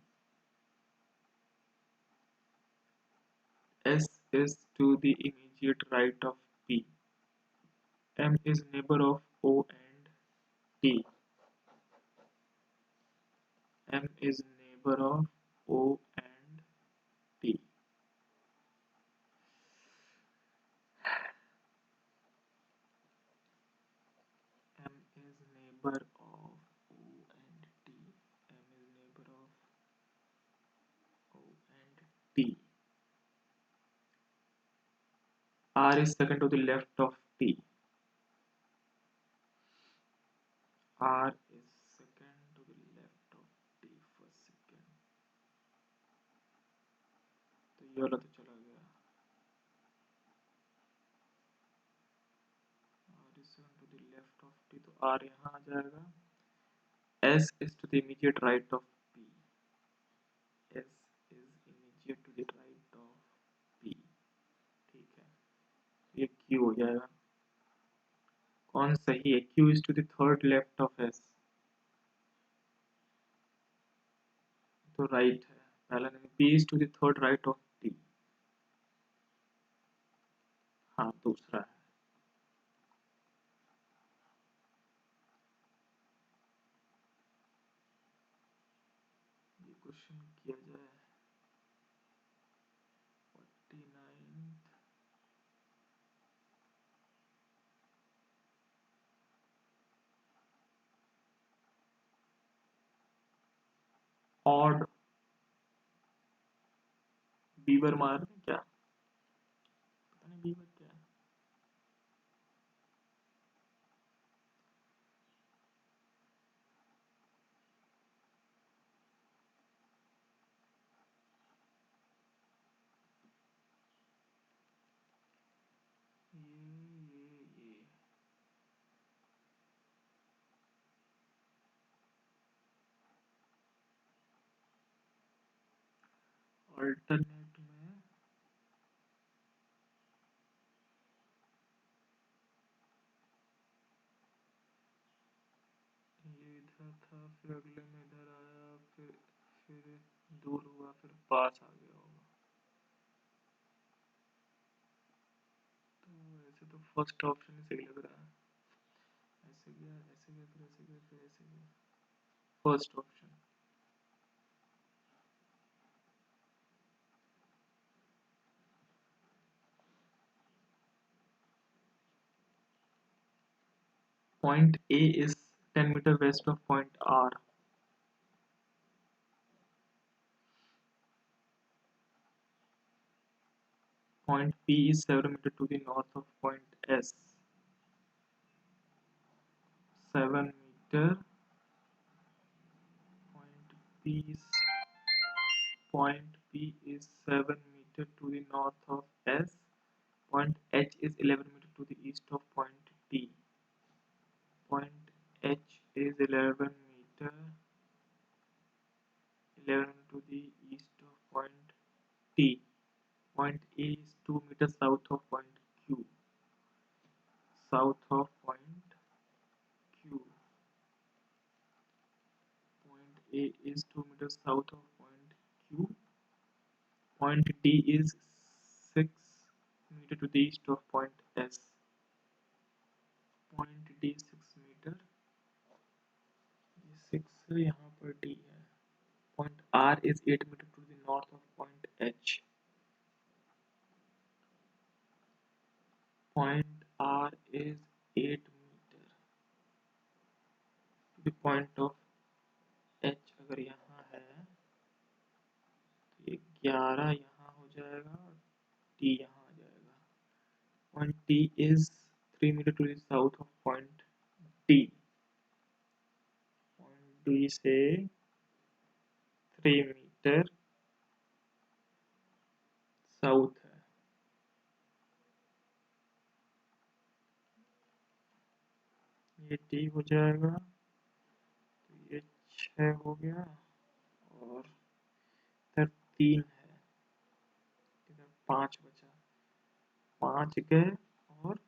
S is to the immediate right of P M is neighbor of O and T M is neighbor of O and T M is neighbor of O and T M is neighbor of O and T R is second to the left of T R is second to the left of T first second तो ये वाला तो चला गया R is second to the left of T तो R यहाँ आ जाएगा S is to the immediate right of P S is immediate to the right of P ठीक है ये Q हो जाएगा कौन सही है Q is to the third left of S तो राइट है पहला नहीं P is to the third right of T हाँ दूसरा है ये क्वेश्चन किया जाए 49 ऑड बीवर मार क्या पता नहीं बीवर क्या है ये अल्टरनेट में ये इधर था फिर अगले में इधर आया फिर दूर हुआ फिर पास आ गया होगा तो ऐसे तो फर्स्ट ऑप्शन ही सही लग रहा है ऐसे गया फिर ऐसे गया फिर ऐसे गया first option point A is 10 meter west of point R point P is 7 meter to the north of point S 7 meter point P is point P is 7 meter to the north of S point H is 11 meter to the east of point T point H is 11 meter 11 to the east of point T point A is 2 meters south of point Q south of point Q point A is 2 meters south of point Q point D is 6 meter to the east of point S point D 6 meter ये 6 यहाँ पर D है point R is 8 meter to the north of point H point R is 8 meter to the point of H अगर यहाँ है तो ये 11 यहाँ हो जाएगा और T यहाँ आ जाएगा point T is 3 meter to the south of point D. Point D से 3 मीटर साउथ है। ये टी हो जाएगा, तो ये 6 हो गया, और इधर 3 है, इधर 5 बचा, 5 गए और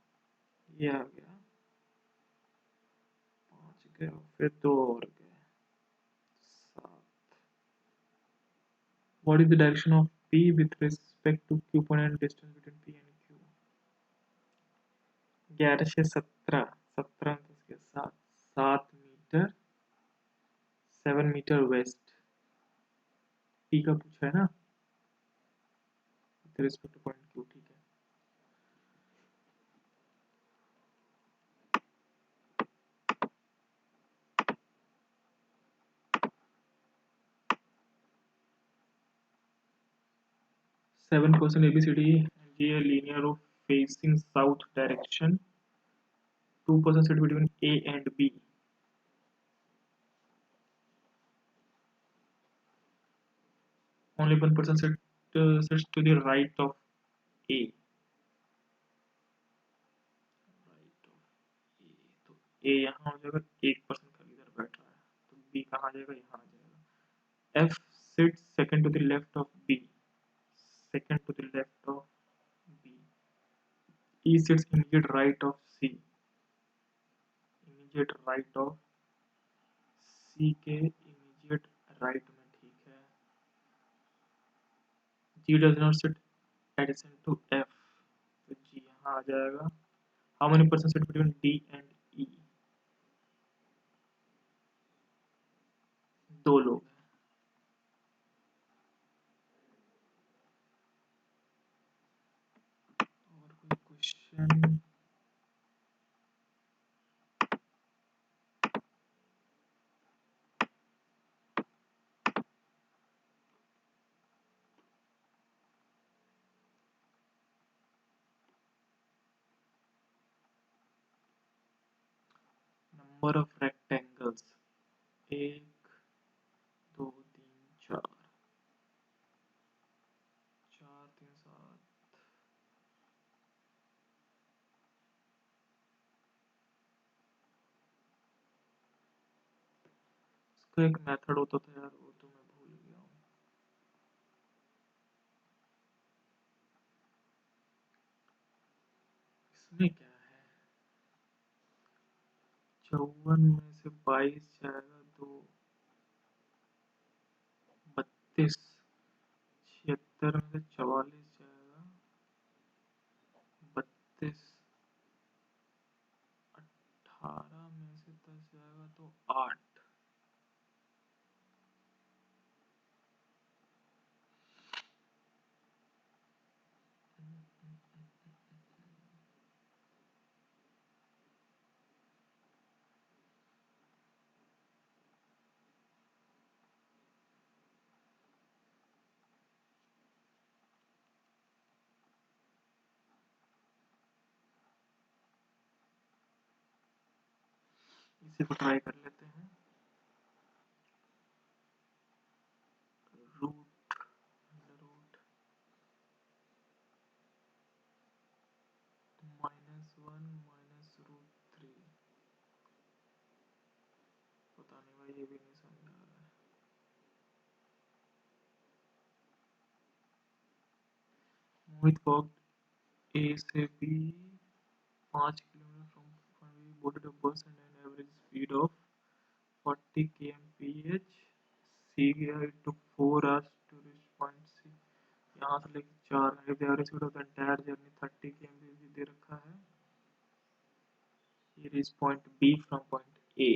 ये आ गया, 5 गए और फिर 2 और गए, 7। What is the direction of P with respect to Q point and distance between P and Q? 11 से 17, 17 के साथ 7 मीटर, 7 मीटर वेस्ट। P का पूछा है ना, with respect to point Q, ठीक है। Seven question ABCD and a linear of facing south direction. 2% sit between A and B. Only 1% sits to the right of A. Right of A. तो A यहाँ हो जाएगा, 1% खाली इधर बैठ रहा है, तो B कहाँ आ जाएगा, यहाँ आ जाएगा। F sits second to the left of B. Second to the left of B. E sits immediate right of C. Immediate right of C के immediate right में, ठीक है। G does not sit adjacent to F, तो G यहाँ आ जाएगा। How many percent sit between D and E? 2 लोग हैं। और कोई क्वेश्चन? Number of rectangles 1 2 3 4, 4 3 7। इसका एक मेथड होता था यार, वो तो मैं भूल गया हूँ। इसमें क्या है, 54 में से 22 जाएगा तो 32, 76 में से 44 जाएगा 32, 18 में से 10 जाएगा तो 8। इसी को ट्राई कर लेते हैं। Root root -1 -√3। पता नहीं भाई, ये भी नहीं समझ आ रहा है। मोहित वॉक ए से बी 5 किलोमीटर फ्रॉम बोर्डेड अ बस and an average speed of 40 kmph. See it took 4 hours to reach point C. यहाँ से लेके 4 घंटे। the average speed of the entire journey 30 kmph दे रखा है। here is point B from point A.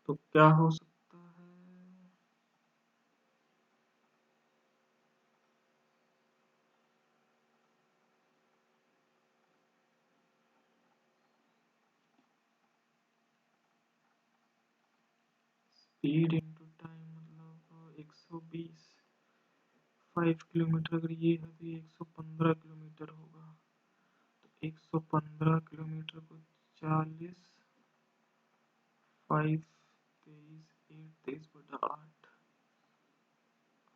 तो क्या हो सकता है, स्पीड इनटू टाइम मतलब 120, 5 किलोमीटर अगर ये है तो ये 115 किलोमीटर होगा। तो 115 किलोमीटर को 40, 5, 23, 8, 23/8।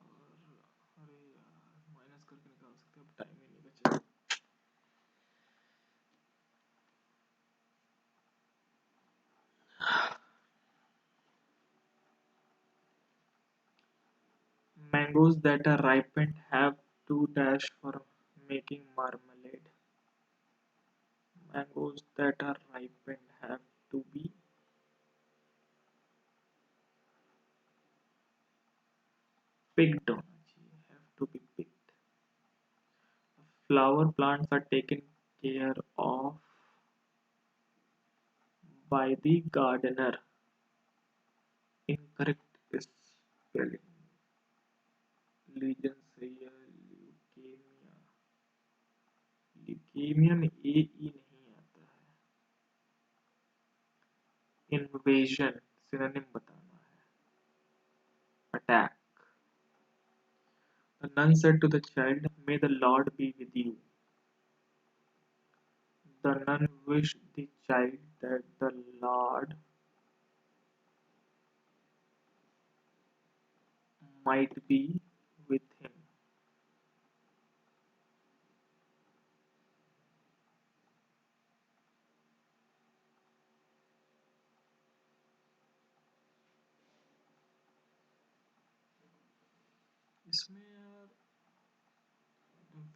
और अरे यार माइनस करके निकाल सकते हैं, अब टाइम ही नहीं बचा। Mangoes that are ripened have to dash for making marmalade. Mangoes that are ripened have to be picked on. Have to be picked. Flower plants are taken care of by the gardener. Incorrect spelling. Legion से या leukemia. Leukemia में ए ई नहीं आता है। Invasion synonym बताना है। Attack. The nun said to the child, "May the Lord be with you." The nun wished the child that the Lord might be with him. इसमें यार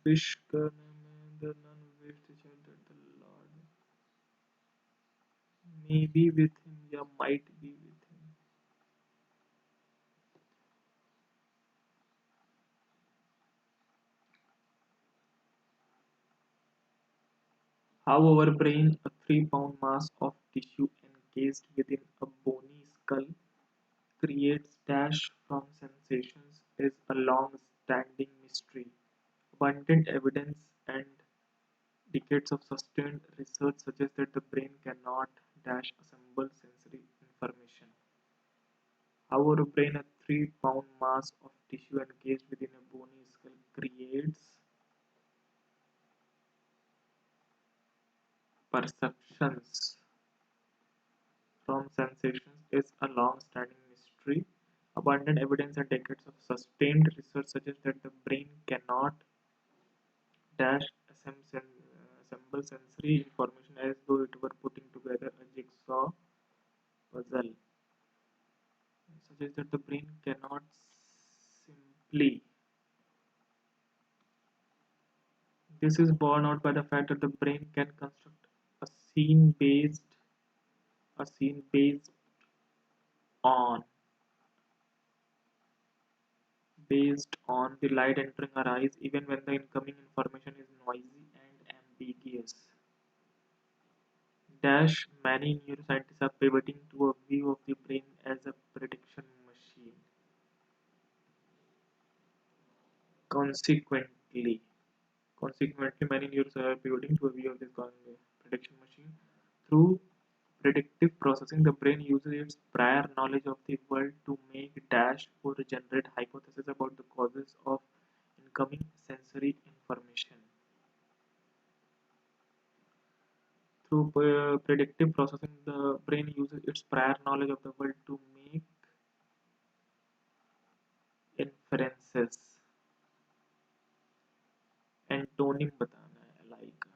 विश करने में the nun wished the child that the Lord may be with him या might be with him. How our brain, a 3 pound mass of tissue encased within a bony skull, creates dash from sensations is a long-standing mystery. Abundant evidence and decades of sustained research suggest that the brain cannot dash assemble sensory information. How our brain, a 3 pound mass of tissue encased within a bony skull, creates perceptions from sensations is a long-standing mystery. Abundant evidence and decades of sustained research suggest that the brain cannot dash assemble sensory information as though it were putting together a jigsaw puzzle. It suggests that the brain cannot simply. This is borne out by the fact that the brain can construct a scene based a scene on based on the light entering our eyes even when the incoming information is noisy and ambiguous. Dash many neuroscientists are pivoting to a view of the brain as a prediction machine. Consequently, Consequently, many neuroscientists are pivoting to a view of this prediction machine. Through predictive processing, the brain uses its prior knowledge of the world to make dash or generate hypotheses about the causes of incoming sensory information. Through predictive processing, the brain uses its prior knowledge of the world to make inferences. Antonym बताना है ally का,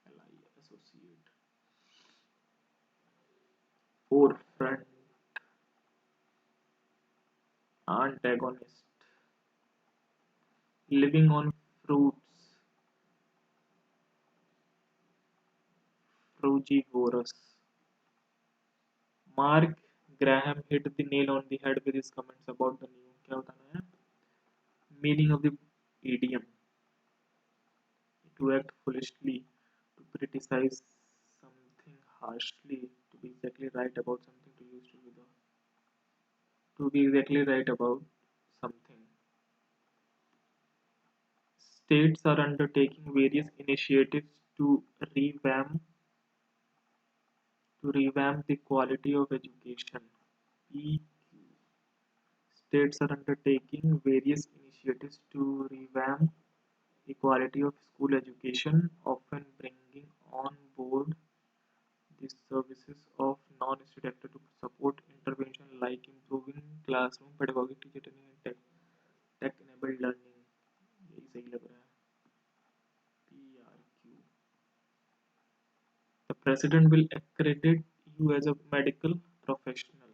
ally associate. Forefront, antagonist. Living on fruits, frugivorous. Mark Graham hit the nail on the head with his comments about the new. क्या बताना है? Meaning of the idiom. To act foolishly, to criticize something harshly, to be exactly right about something, to be exactly right about something. States are undertaking various initiatives revamp to revamp the quality of education. PQ. States are undertaking various initiatives to revamp the quality of school education, often bringing on board the services of non-state actors to support intervention like improving classroom pedagogy, teacher training, and tech-enabled learning. यही सही लग रहा है. PRQ. The president will accredit you as a medical professional.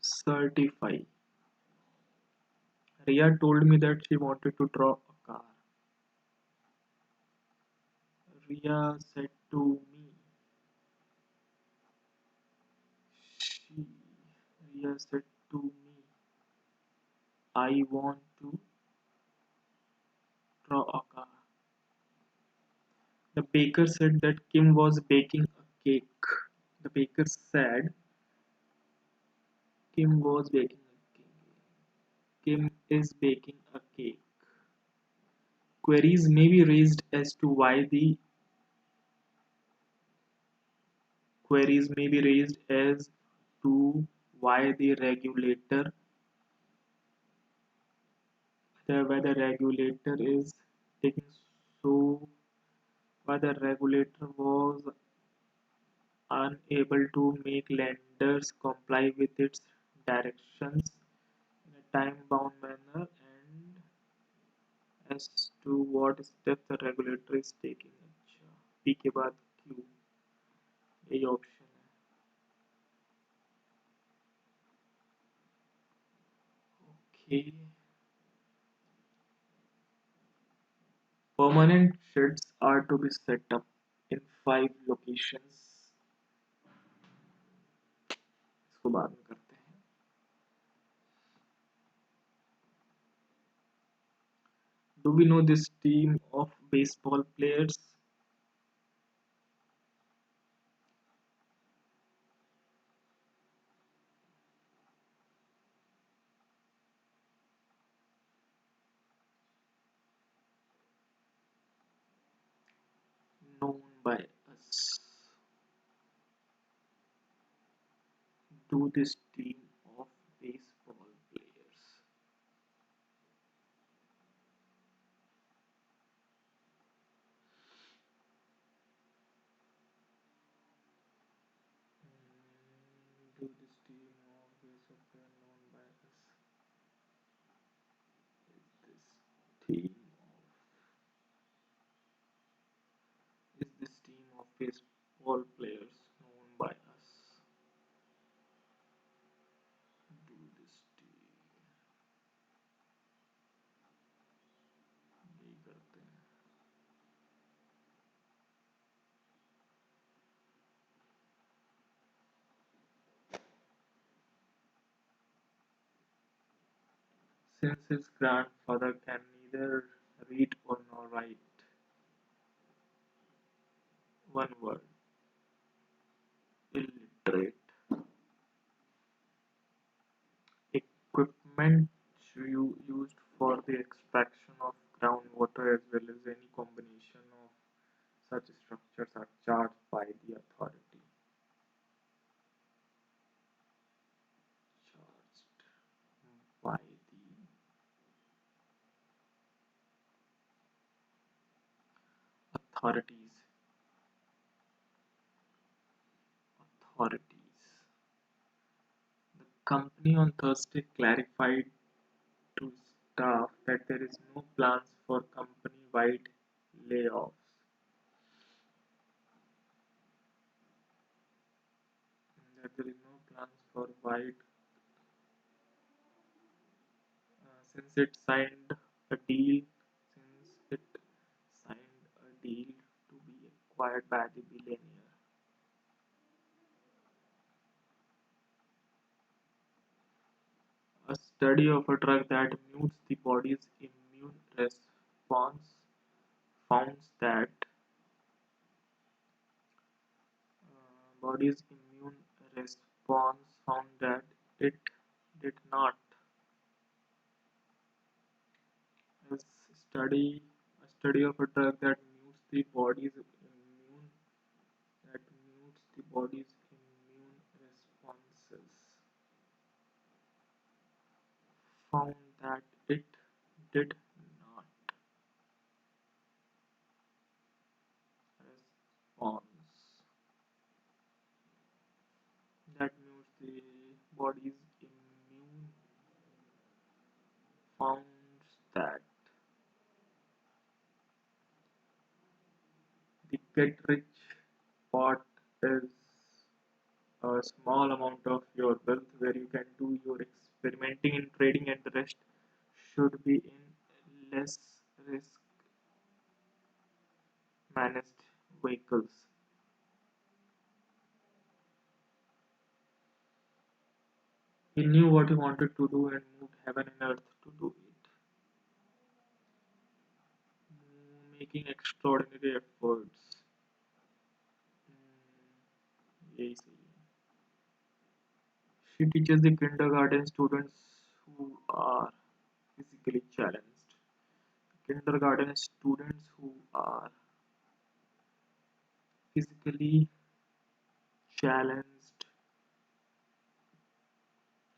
Certify. Ria told me that she wanted to draw a car. Ria said to me, she, Ria said to me, I want to draw a car. The baker said that Kim was baking a cake. The baker said Kim was baking a cake. Kim is baking a cake. Queries may be raised as to why the queries may be raised as to why the regulator whether regulator is taking so why the regulator was unable to make lenders comply with its directions in a time-bound manner and as to what steps the regulator is taking. अच्छा P के बाद Q यही option है. Okay. Permanent sheds are to be set up in 5 locations. इसको बाद में करते हैं. Do we know this team of baseball players? Known by us. Do this team of baseball players. Do this team of baseball players known by us. Is this team of baseball players known by us? Do this team. यही करते हैं. Since his grandfather can neither read or nor write. One word. Illiterate. Equipment used for the extraction of groundwater as well as any combination of such structures are charged by the authority. Charged by the authorities. Authorities. The company on Thursday clarified to staff that there is no plans for company-wide layoffs. That there is no plans for wide since it signed a deal since it signed a deal to be acquired by the billionaire. A study of a drug that mutes the body's immune response found that body's immune response found that it did not. A study of a drug that mutes the body's immune responses did not respond. That means the body's immune found that the get rich part is a small amount of your wealth where you can do your experimenting in trading, and the rest should be in less risk managed vehicles. He knew what he wanted to do and moved heaven and earth to do it, making extraordinary efforts. Yes. She teaches the kindergarten students who are physically challenged. Kindergarten students who are physically challenged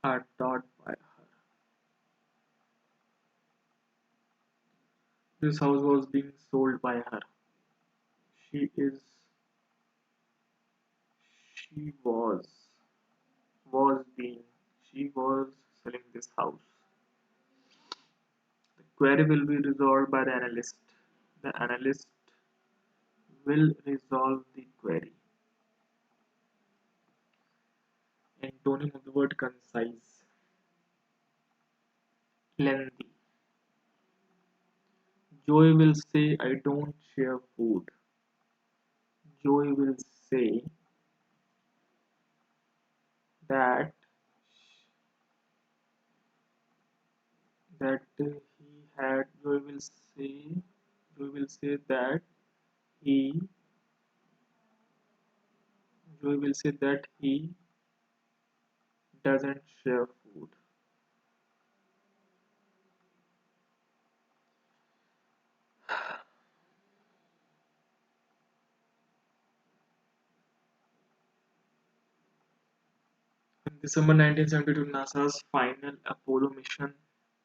are taught by her. This house was being sold by her. She is she was being she was selling this house. The query will be resolved by the analyst. The analyst will resolve the query. Antonym of the word concise, lengthy. Joy will say, I don't share food. Joy will say that he had Joy will say that he Joy will say that he doesn't share food. In December 1972, NASA's final Apollo mission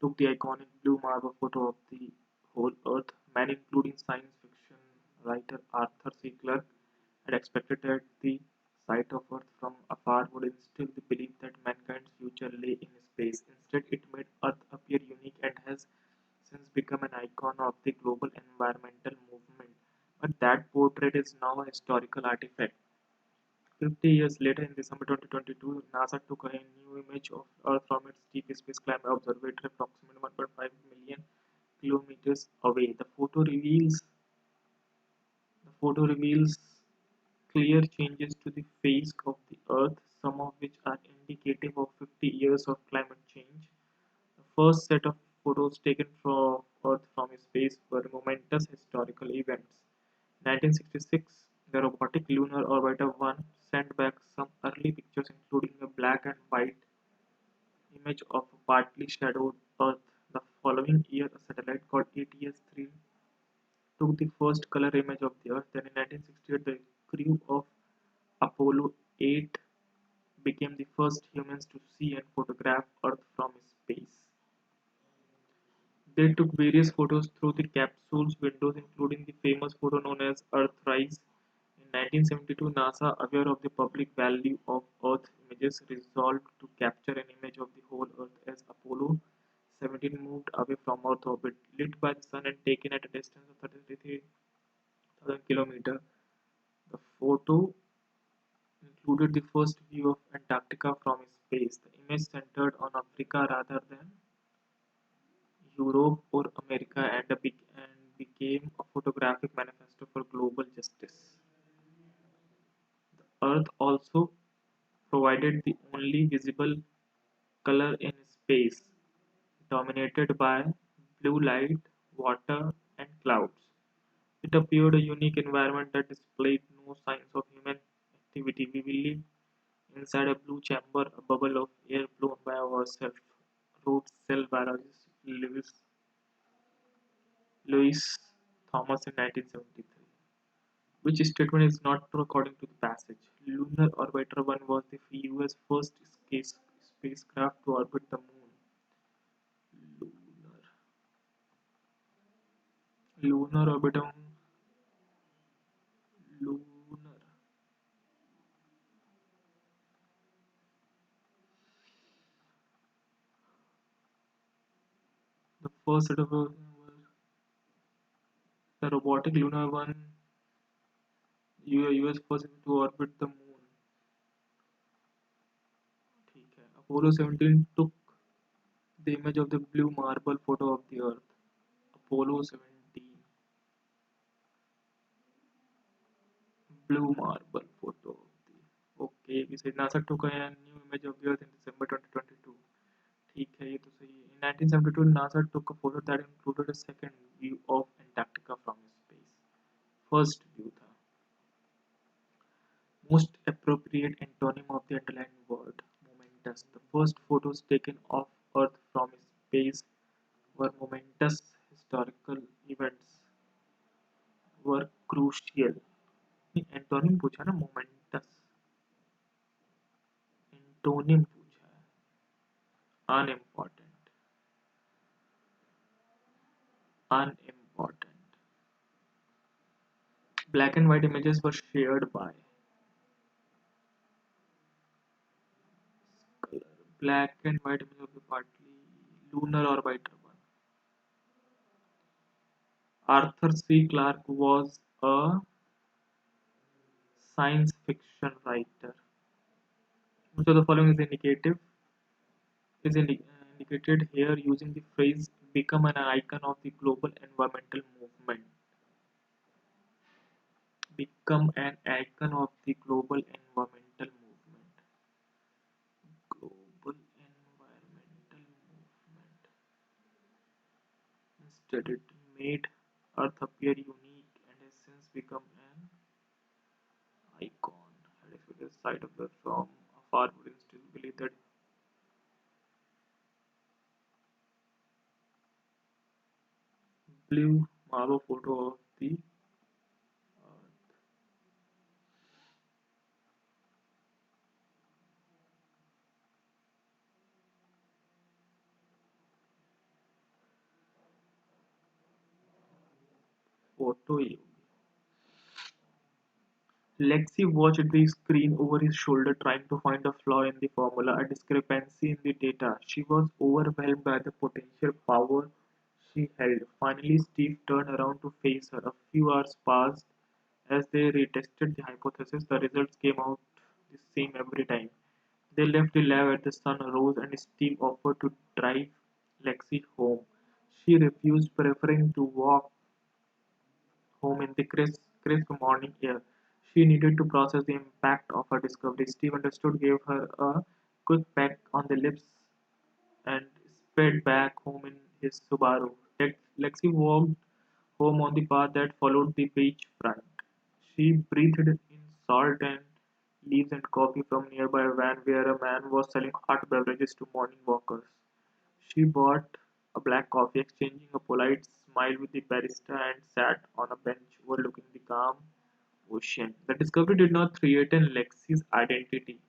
took the iconic blue marble photo of the whole Earth. Many, including science fiction writer Arthur C. Clarke, had expected that the sight of Earth from afar would instill the belief that mankind's future lay in space. Instead, it made Earth appear unique and has since become an icon of the global environmental movement. But that portrait is now a historical artifact. 50 years later, in December 2022, NASA took a new image of Earth from its Deep Space Climate Observatory approximately 1.5 million kilometers away. The photo reveals clear changes to the face of the Earth, some of which are indicative of 50 years of climate change. The first set of photos taken from Earth from space were momentous historical events. 1966, the robotic lunar orbiter 1 sent back some early pictures including a black and white image of a partly shadowed Earth. The following year, a satellite called ATS-3 took the first color image of the Earth. Then in 1968, the crew of Apollo 8 became the first humans to see and photograph Earth from space. They took various photos through the capsule's windows, including the famous photo known as Earthrise. In 1972, NASA, aware of the public value of Earth images, resolved to capture an image of the whole Earth as Apollo 17 moved away from Earth orbit. Lit by the sun and taken at a distance of 33,000 kilometers, the photo included the first view of Antarctica from space. The image centered on Africa rather than Europe or America, and became a photographic manifesto for global justice. The Earth also provided the only visible color in space, dominated by blue light, water, and clouds. It appeared a unique environment that displayed no signs of human activity. We lived inside a blue chamber, a bubble of air blown by ourselves, wrote cell biologist Louis Thomas in 1973. Which statement is not true according to the passage? Lunar Orbiter 1 was the US first spacecraft to orbit the moon. Lunar. lunar orbit on lunar. The first set of the robotic lunar one, US first to orbit the moon. ठीक है. Apollo 17 took the image of the blue marble photo of the Earth. Apollo 17 blue marble photo of the. Okay, we said NASA took a new image of the Earth in December 2022. ठीक है, ये तो सही है. In 1972, NASA took a photo that included a second view of Antarctica from space. First view था. Most appropriate antonym of the underlying word, momentous. The first photos taken of Earth from space were momentous. Historical events were crucial. नहीं, antonym पूछा ना, moments. Antonym पूछा है. Unimportant. Unimportant. Black and white images were shared by color. Black and white image of the partly lunar orbiter one. Arthur C. Clarke was a science fiction writer. Which of the following is indicated here using the phrase become an icon of the global environmental movement. Become an icon of the global environmental movement. Global environmental movement. Instead, it made Earth appear unique and has since become an icon. And if it is sight of the from afar would still believe that blue marble photo of the photo. Lexi watched the screen over his shoulder trying to find a flaw in the formula, a discrepancy in the data. She was overwhelmed by the potential power she held. Finally, Steve turned around to face her. A few hours passed as they retested the hypothesis. The results came out the same every time. They left the lab as the sun rose and Steve offered to drive Lexi home. She refused, preferring to walk home in the crisp morning air. She needed to process the impact of her discovery. Steve understood, gave her a quick peck on the lips, and sped back home in his Subaru. Lexi walked home on the path that followed the beach front. She breathed in salt and leaves and coffee from nearby van where a man was selling hot beverages to morning walkers. She bought a black coffee, exchanging a polite smile with the barista, and sat on a bench overlooking the calm ocean. The discovery did not threaten Lexi's identity.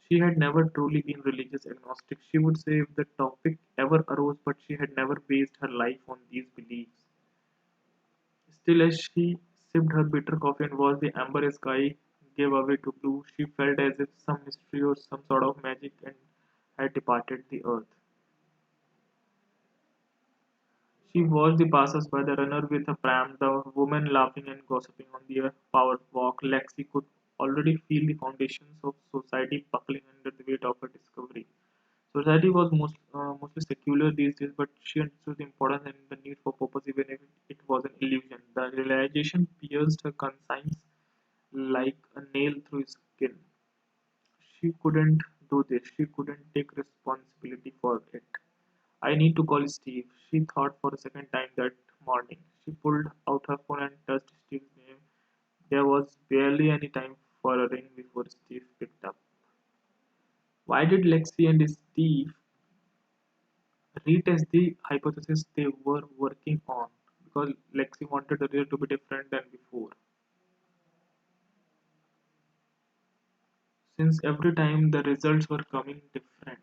She had never truly been religious agnostic. She would say if the topic ever arose, but she had never based her life on these beliefs. Still, as she sipped her bitter coffee and watched the amber sky give away to blue, she felt as if some mystery or some sort of magic and had departed the earth. She watched the passers-by, the runner with a pram, the woman laughing and gossiping on the power walk. Lexi could already feel the foundations of society buckling under the weight of her discovery. Society was mostly secular these days, but she understood the importance and the need for purpose, even if it was an illusion. The realization pierced her conscience like a nail through skin. She couldn't do this. She couldn't take responsibility for it. I need to call Steve, she thought for the second time that morning. She pulled out her phone and touched Steve's name. There was barely any time for a ring before Steve picked up. Why did Lexi and Steve retest the hypothesis they were working on? Because Lexi wanted the result to be different than before. Since every time the results were coming different.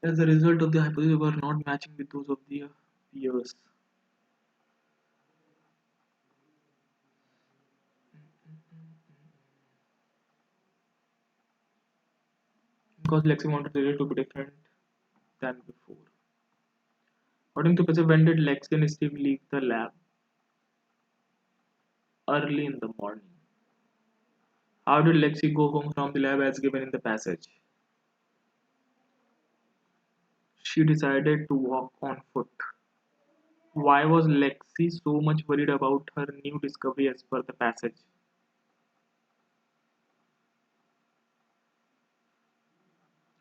as a result of the hypotheses were not matching with those of the peers. Because Lexi wanted the result to be different than before. According to Professor, when did Lexi and Steve leave the lab? Early in the morning. How did Lexi go home from the lab as given in the passage? She decided to walk on foot. Why was Lexi so much worried about her new discovery as per the passage?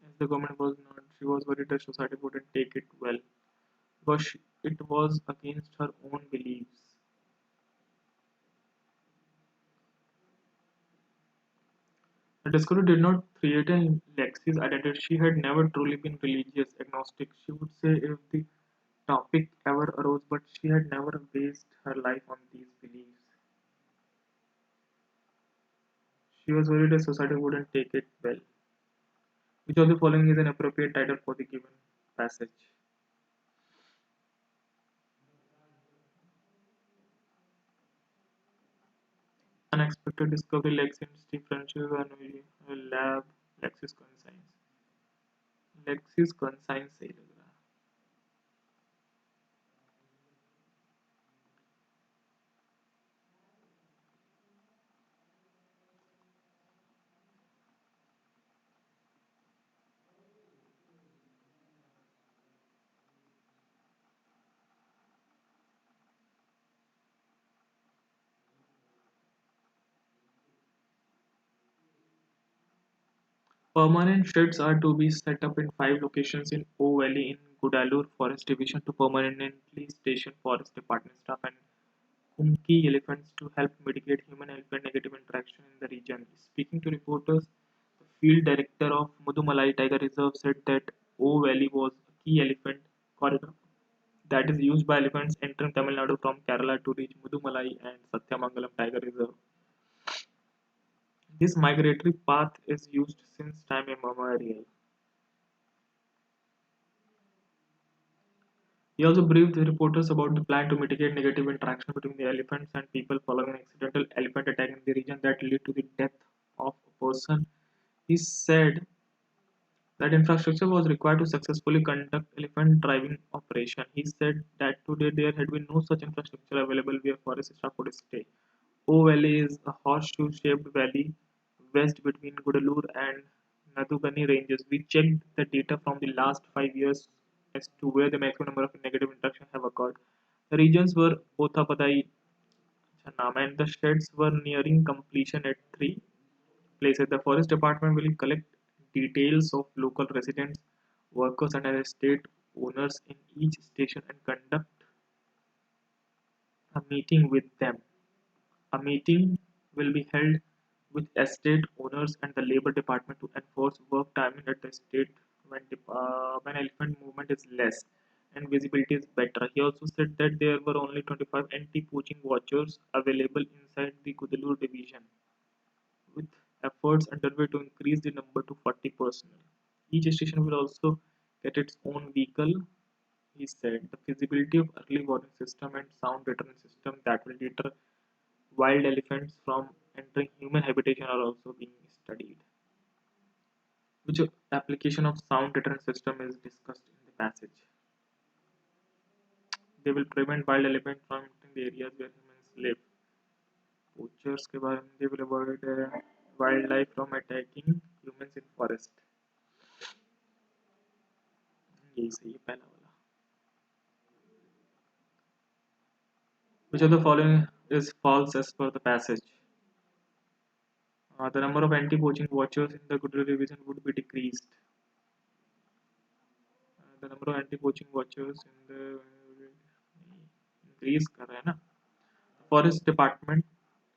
As the government was not, she was worried that society wouldn't take it well because it was against her own beliefs. The discovery did not threaten Lexi's identity. She had never truly been religious, agnostic. She would say if the topic ever arose, but she had never based her life on these beliefs. She was worried that society wouldn't take it well. Which of the following is an appropriate title for the given passage? Unexpected discovery, Lexi and Steve friendship and lab, Lexi's conscience. Lexi's conscience सही लग रहा है. Permanent sheds are to be set up in 5 locations in O Valley in Gudalur Forest Division to permanently station forest department staff and Kumki elephants to help mitigate human-elephant negative interaction in the region. Speaking to reporters, the field director of Mudumalai Tiger Reserve said that O Valley was a key elephant corridor that is used by elephants entering Tamil Nadu from Kerala to reach Mudumalai and Satyamangalam Tiger Reserve. This migratory path is used since time immemorial. He also briefed the reporters about the plan to mitigate negative interaction between the elephants and people following an accidental elephant attack in the region that led to the death of a person. He said that infrastructure was required to successfully conduct elephant driving operation. He said that today there had been no such infrastructure available where forest staff would stay. O Valley is a horseshoe-shaped valley west between Gudalur and Nadugani ranges. We checked the data from the last 5 years as to where the maximum number of negative interactions have occurred. The regions were Othapadai, Channam, and the sheds were nearing completion at 3 places. The forest department will collect details of local residents, workers, and estate owners in each station and conduct a meeting with them. A meeting will be held with estate owners and the labor department to enforce work timing at the estate when elephant movement is less and visibility is better. He also said that there were only 25 anti-poaching watchers available inside the Kudalur division, with efforts underway to increase the number to 40 personnel. Each station will also get its own vehicle, he said. The feasibility of early warning system and sound deterrent system that will deter wild elephants from entering human habitation are also being studied. Which application of sound deterrent system is discussed in the passage? They will prevent wild elephants from entering the areas where humans live. Poachers के बारे में they will avoid wildlife from attacking humans in forest. यही सही है पहला वाला. Which of the following is false as per the passage? The number of anti-poaching watchers in the Goodwill division would be decreased. The number of anti-poaching watchers in the increase कर रहा है ना. The forest department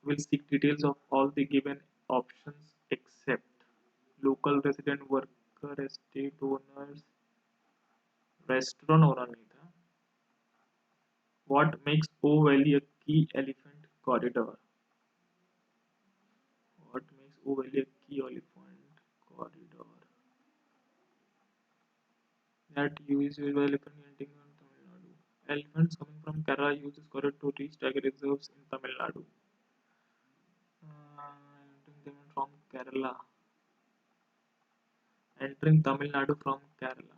will seek details of all the given options except local resident worker estate owners restaurant owner नहीं था. What makes O Valley a key elephant corridor? What makes O Valley a key elephant corridor? That use by elephant hunting in Tamil Nadu. Elephants coming from Kerala use this corridor to reach tiger reserves in Tamil Nadu. Entering them from Kerala. Entering Tamil Nadu from Kerala.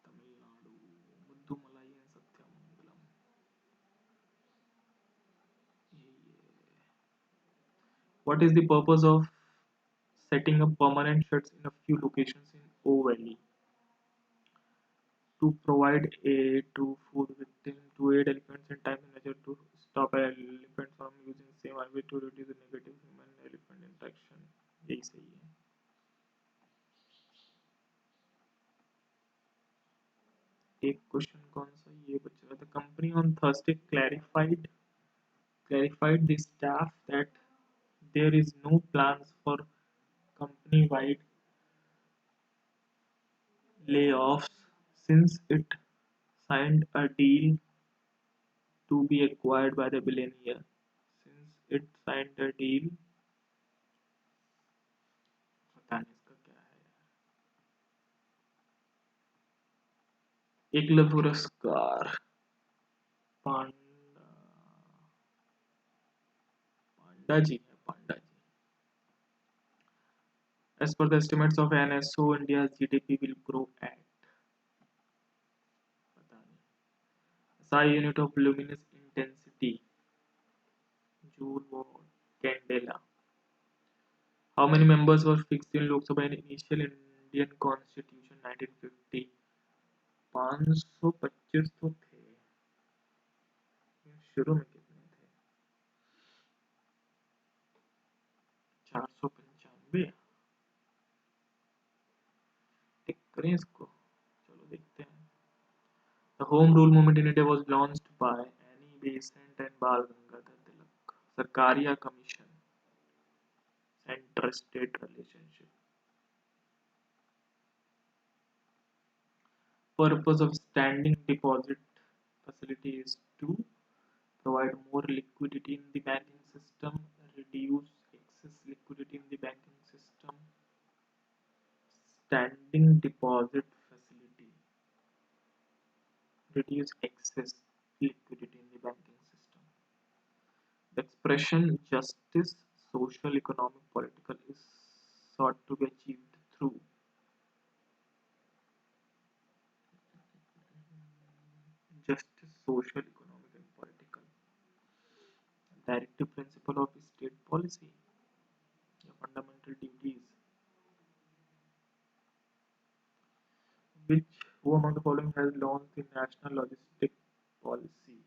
Tamil Nadu. Muddumalai and Satyamangalam. Yeah. What is the purpose of setting up permanent sheds in a few locations in O Valley? To provide aid to food victims, to aid elephants in time and measure to stop elephants from using same highway to reduce the negative human elephant interaction. यही सही है. एक question कौन सा ये बचा? The company on Thursday clarified the staff that there is no plans for company-wide layoffs since it signed a deal to be acquired by the billionaire. Since it signed a deal, पता नहीं इसका क्या है. एकलव्य पुरस्कार पांडा पांडा जी है पांडा जी. As per the estimates of NSO, India's GDP will grow at पता नहीं. SI unit of luminous intensity joule watt candela. How many members were fixed in Lok Sabha in initial Indian Constitution 1950? 525 तो थे. शुरू में कितने थे? 495. टिक करें इसको. चलो देखते हैं. The Home Rule movement in India was launched by Annie Besant and Bal Gangadhar Tilak. Sarkaria Commission. Center-state relationship. Purpose of standing deposit facility is to provide more liquidity in the banking system, reduce excess liquidity in the banking system. Standing deposit facility, reduce excess liquidity in the banking system. The expression justice, social, economic, political is sought to be achieved through justice, social, economic, and political. Directive principle of state policy, the fundamental duties. Which who among the following has launched the national logistic policy?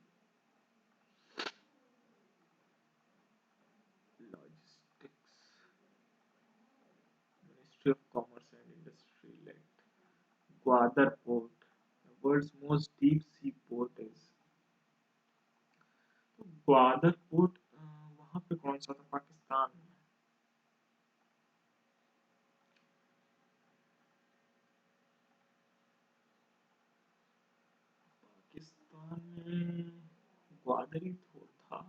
Logistics, Ministry of Commerce and Industry led. Gwadar Port, the world's most deep sea port is. तो Gwadar port वहां पे कौन सा था? पाकिस्तान में. पाकिस्तान में ग्वादर ही तो था.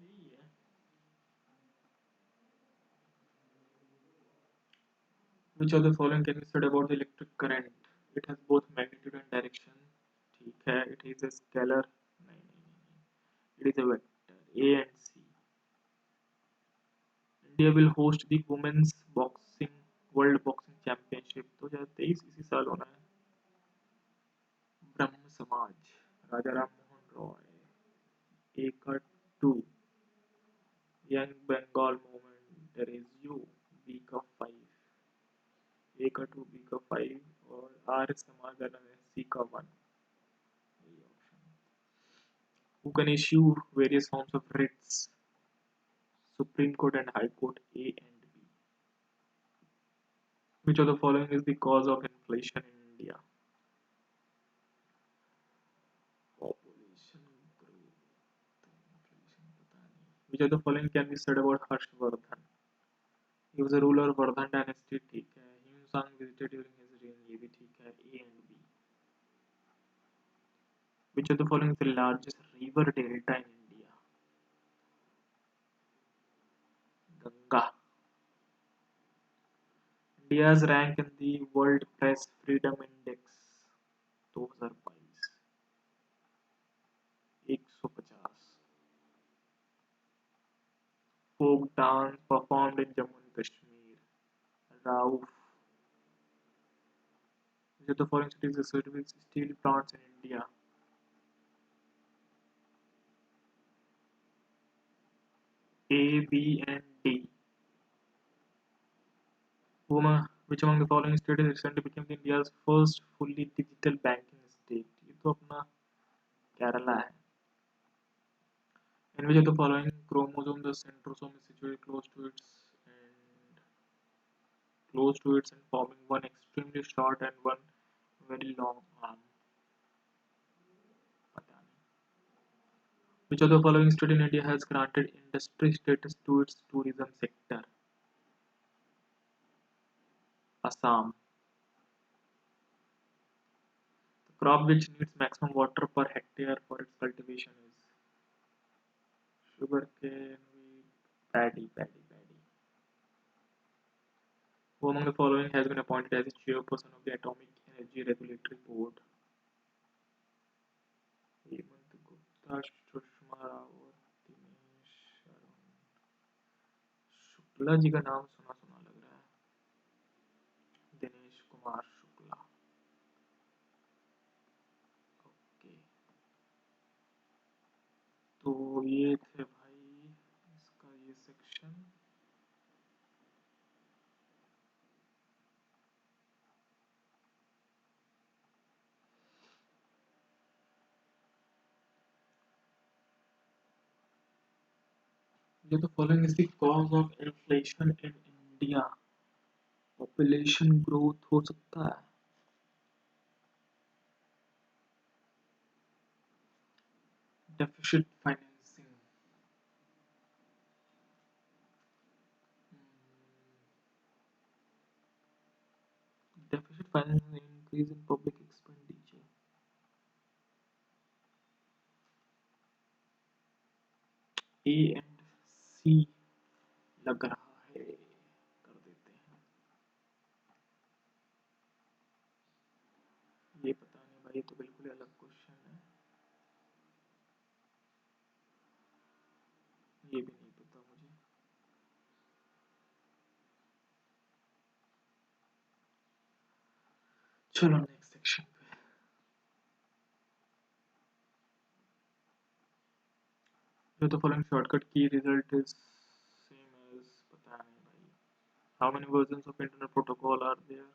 यही है. Which of the following can be said about the electric current? It has both magnitude and direction. ठीक है. It is a scalar. नहीं नहीं नहीं. It is a vector. A and C. India will host the Women's Boxing World Boxing Championship 2023 इसी साल होना है. ब्रह्म समाज, राजा राम मोहन रॉय, एका 2, young Bengal movement, there is you, B का 5, ए का 2, बी का 5 और आर्य समाज वाला है सी का 1. यही option. Who can issue various forms of writs? Supreme Court and High Court A and B. Which of the following is the cause of inflation in India? Population growth. Inflation पता नहीं. Which of the following can be said about Harshvardhan? He was a ruler of Vardhan dynasty. ठीक है. Himsang visited during his reign. ये भी ठीक है. A and B. Which of the following is the largest river delta in India? दूंगा. India's rank in the World Press Freedom Index 2022 150. Folk dance performed in Jammu and Kashmir. Rauf. Which of the following cities is associated with steel plants in India? A, B, and D. Which among the following states recently became India's first fully digital banking state? ये तो अपना केरला है. In which of the following chromosome the centrosome is situated close to its and forming one extremely short and one very long arm? पता नहीं. Which of the following state in India has granted industry status to its tourism sector? Assam. The crop which needs maximum water per hectare for its cultivation is sugarcane, wheat, paddy. Who among the following has been appointed as the chairperson of the Atomic Energy Regulatory Board? Hemant Gupta, Sushma Rawat, Dinesh Shukla ji का नाम सुना सुना लग रहा है. Dinesh Kumar Shukla. Okay, तो ये थे भाई इसका ये section. The following is the cause of inflation in India. Population growth हो सकता है. Deficit financing. Deficit financing increase in public expenditure. A and C लग रहा है, कर देते हैं. ये पता नहीं भाई, ये तो बिल्कुल अलग क्वेश्चन है. ये भी नहीं पता मुझे. चलो नेक्स्ट सेक्शन पे. जो तो फॉलोइंग शॉर्टकट की रिजल्ट इज सेम एज, पता नहीं भाई. How many versions of internet protocol are there?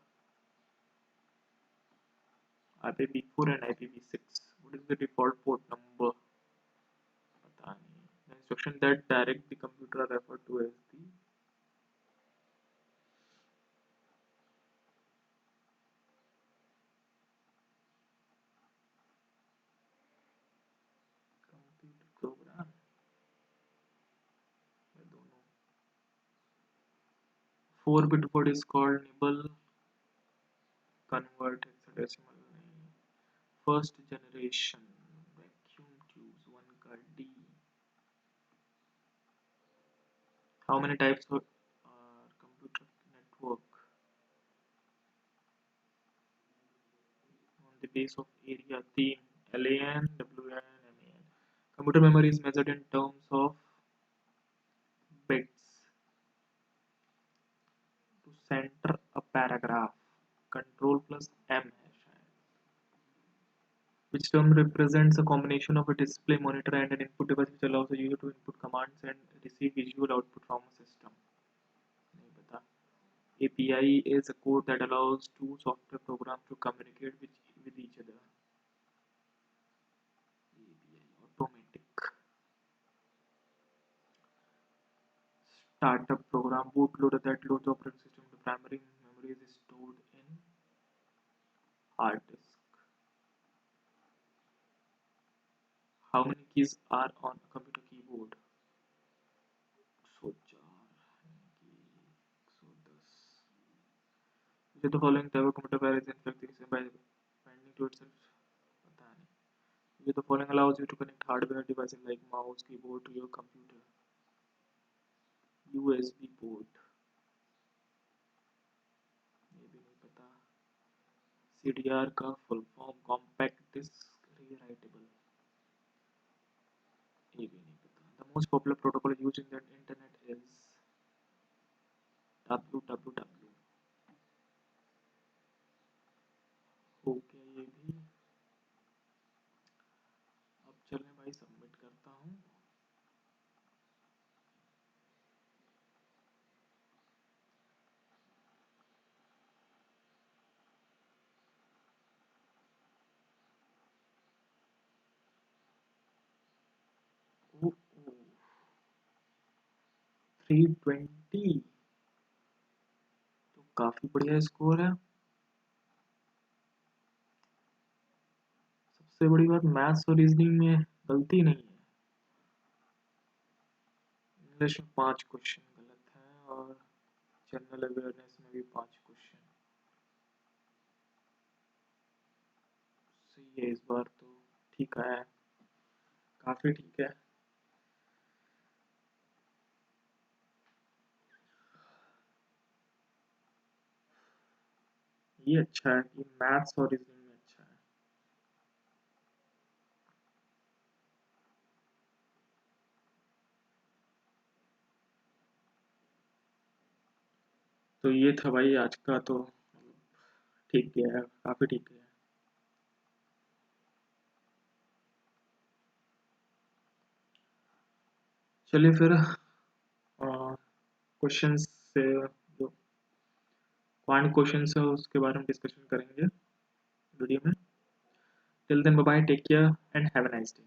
IPv4 and IPv6. What is the default port number? पता नहीं. The instruction that direct the computer are referred to as the computer program. I don't know. 4-bit word is called nibble. Convert hexadecimal नहीं. First generation vacuum tubes 1 का D. How many types of computer network? On the base of area 3. LAN, WAN, MAN. Computer memory is measured in terms of bits. To center a paragraph, control plus M है शायद. Which term represents a combination of a display monitor and an input device which allows the user to input commands and receive visual output from a system? नहीं पता. API is a code that allows two software programs to communicate with each other. API, automatic. Startup program, bootloader that loads operating system. The primary memory is stored in hard disk. How many keys are on a computer keyboard? 104 की 110. Which of the following type of computer virus infects by binding to itself? पता नहीं. Which of the following allows you to connect hardware devices like mouse, keyboard to your computer? USB port, ये भी नहीं पता। CDR का full form compact disc rewritable, ये भी नहीं पता। The most popular protocol used in the internet is www। Okay, ये भी। अब चलें भाई, सबमिट करता हूँ। ओह, 320, तो काफी बढ़िया स्कोर है। सबसे बड़ी बात, मैथ्स और रीजनिंग में गलती नहीं है। इंग्लिश में 5 क्वेश्चन गलत हैं और जनरल अवेयरनेस में भी 5 क्वेश्चन सही है। इस बार तो ठीक है, काफी ठीक है। ये अच्छा है कि मैथ्स और रीजनिंग में अच्छा है। तो ये था भाई आज का, तो ठीक गया है, काफी ठीक गया है। चलिए फिर क्वेश्चन से, जो पॉइंट क्वेश्चन है उसके बारे में डिस्कशन करेंगे वीडियो में। Till then bye bye, take care and have a nice day.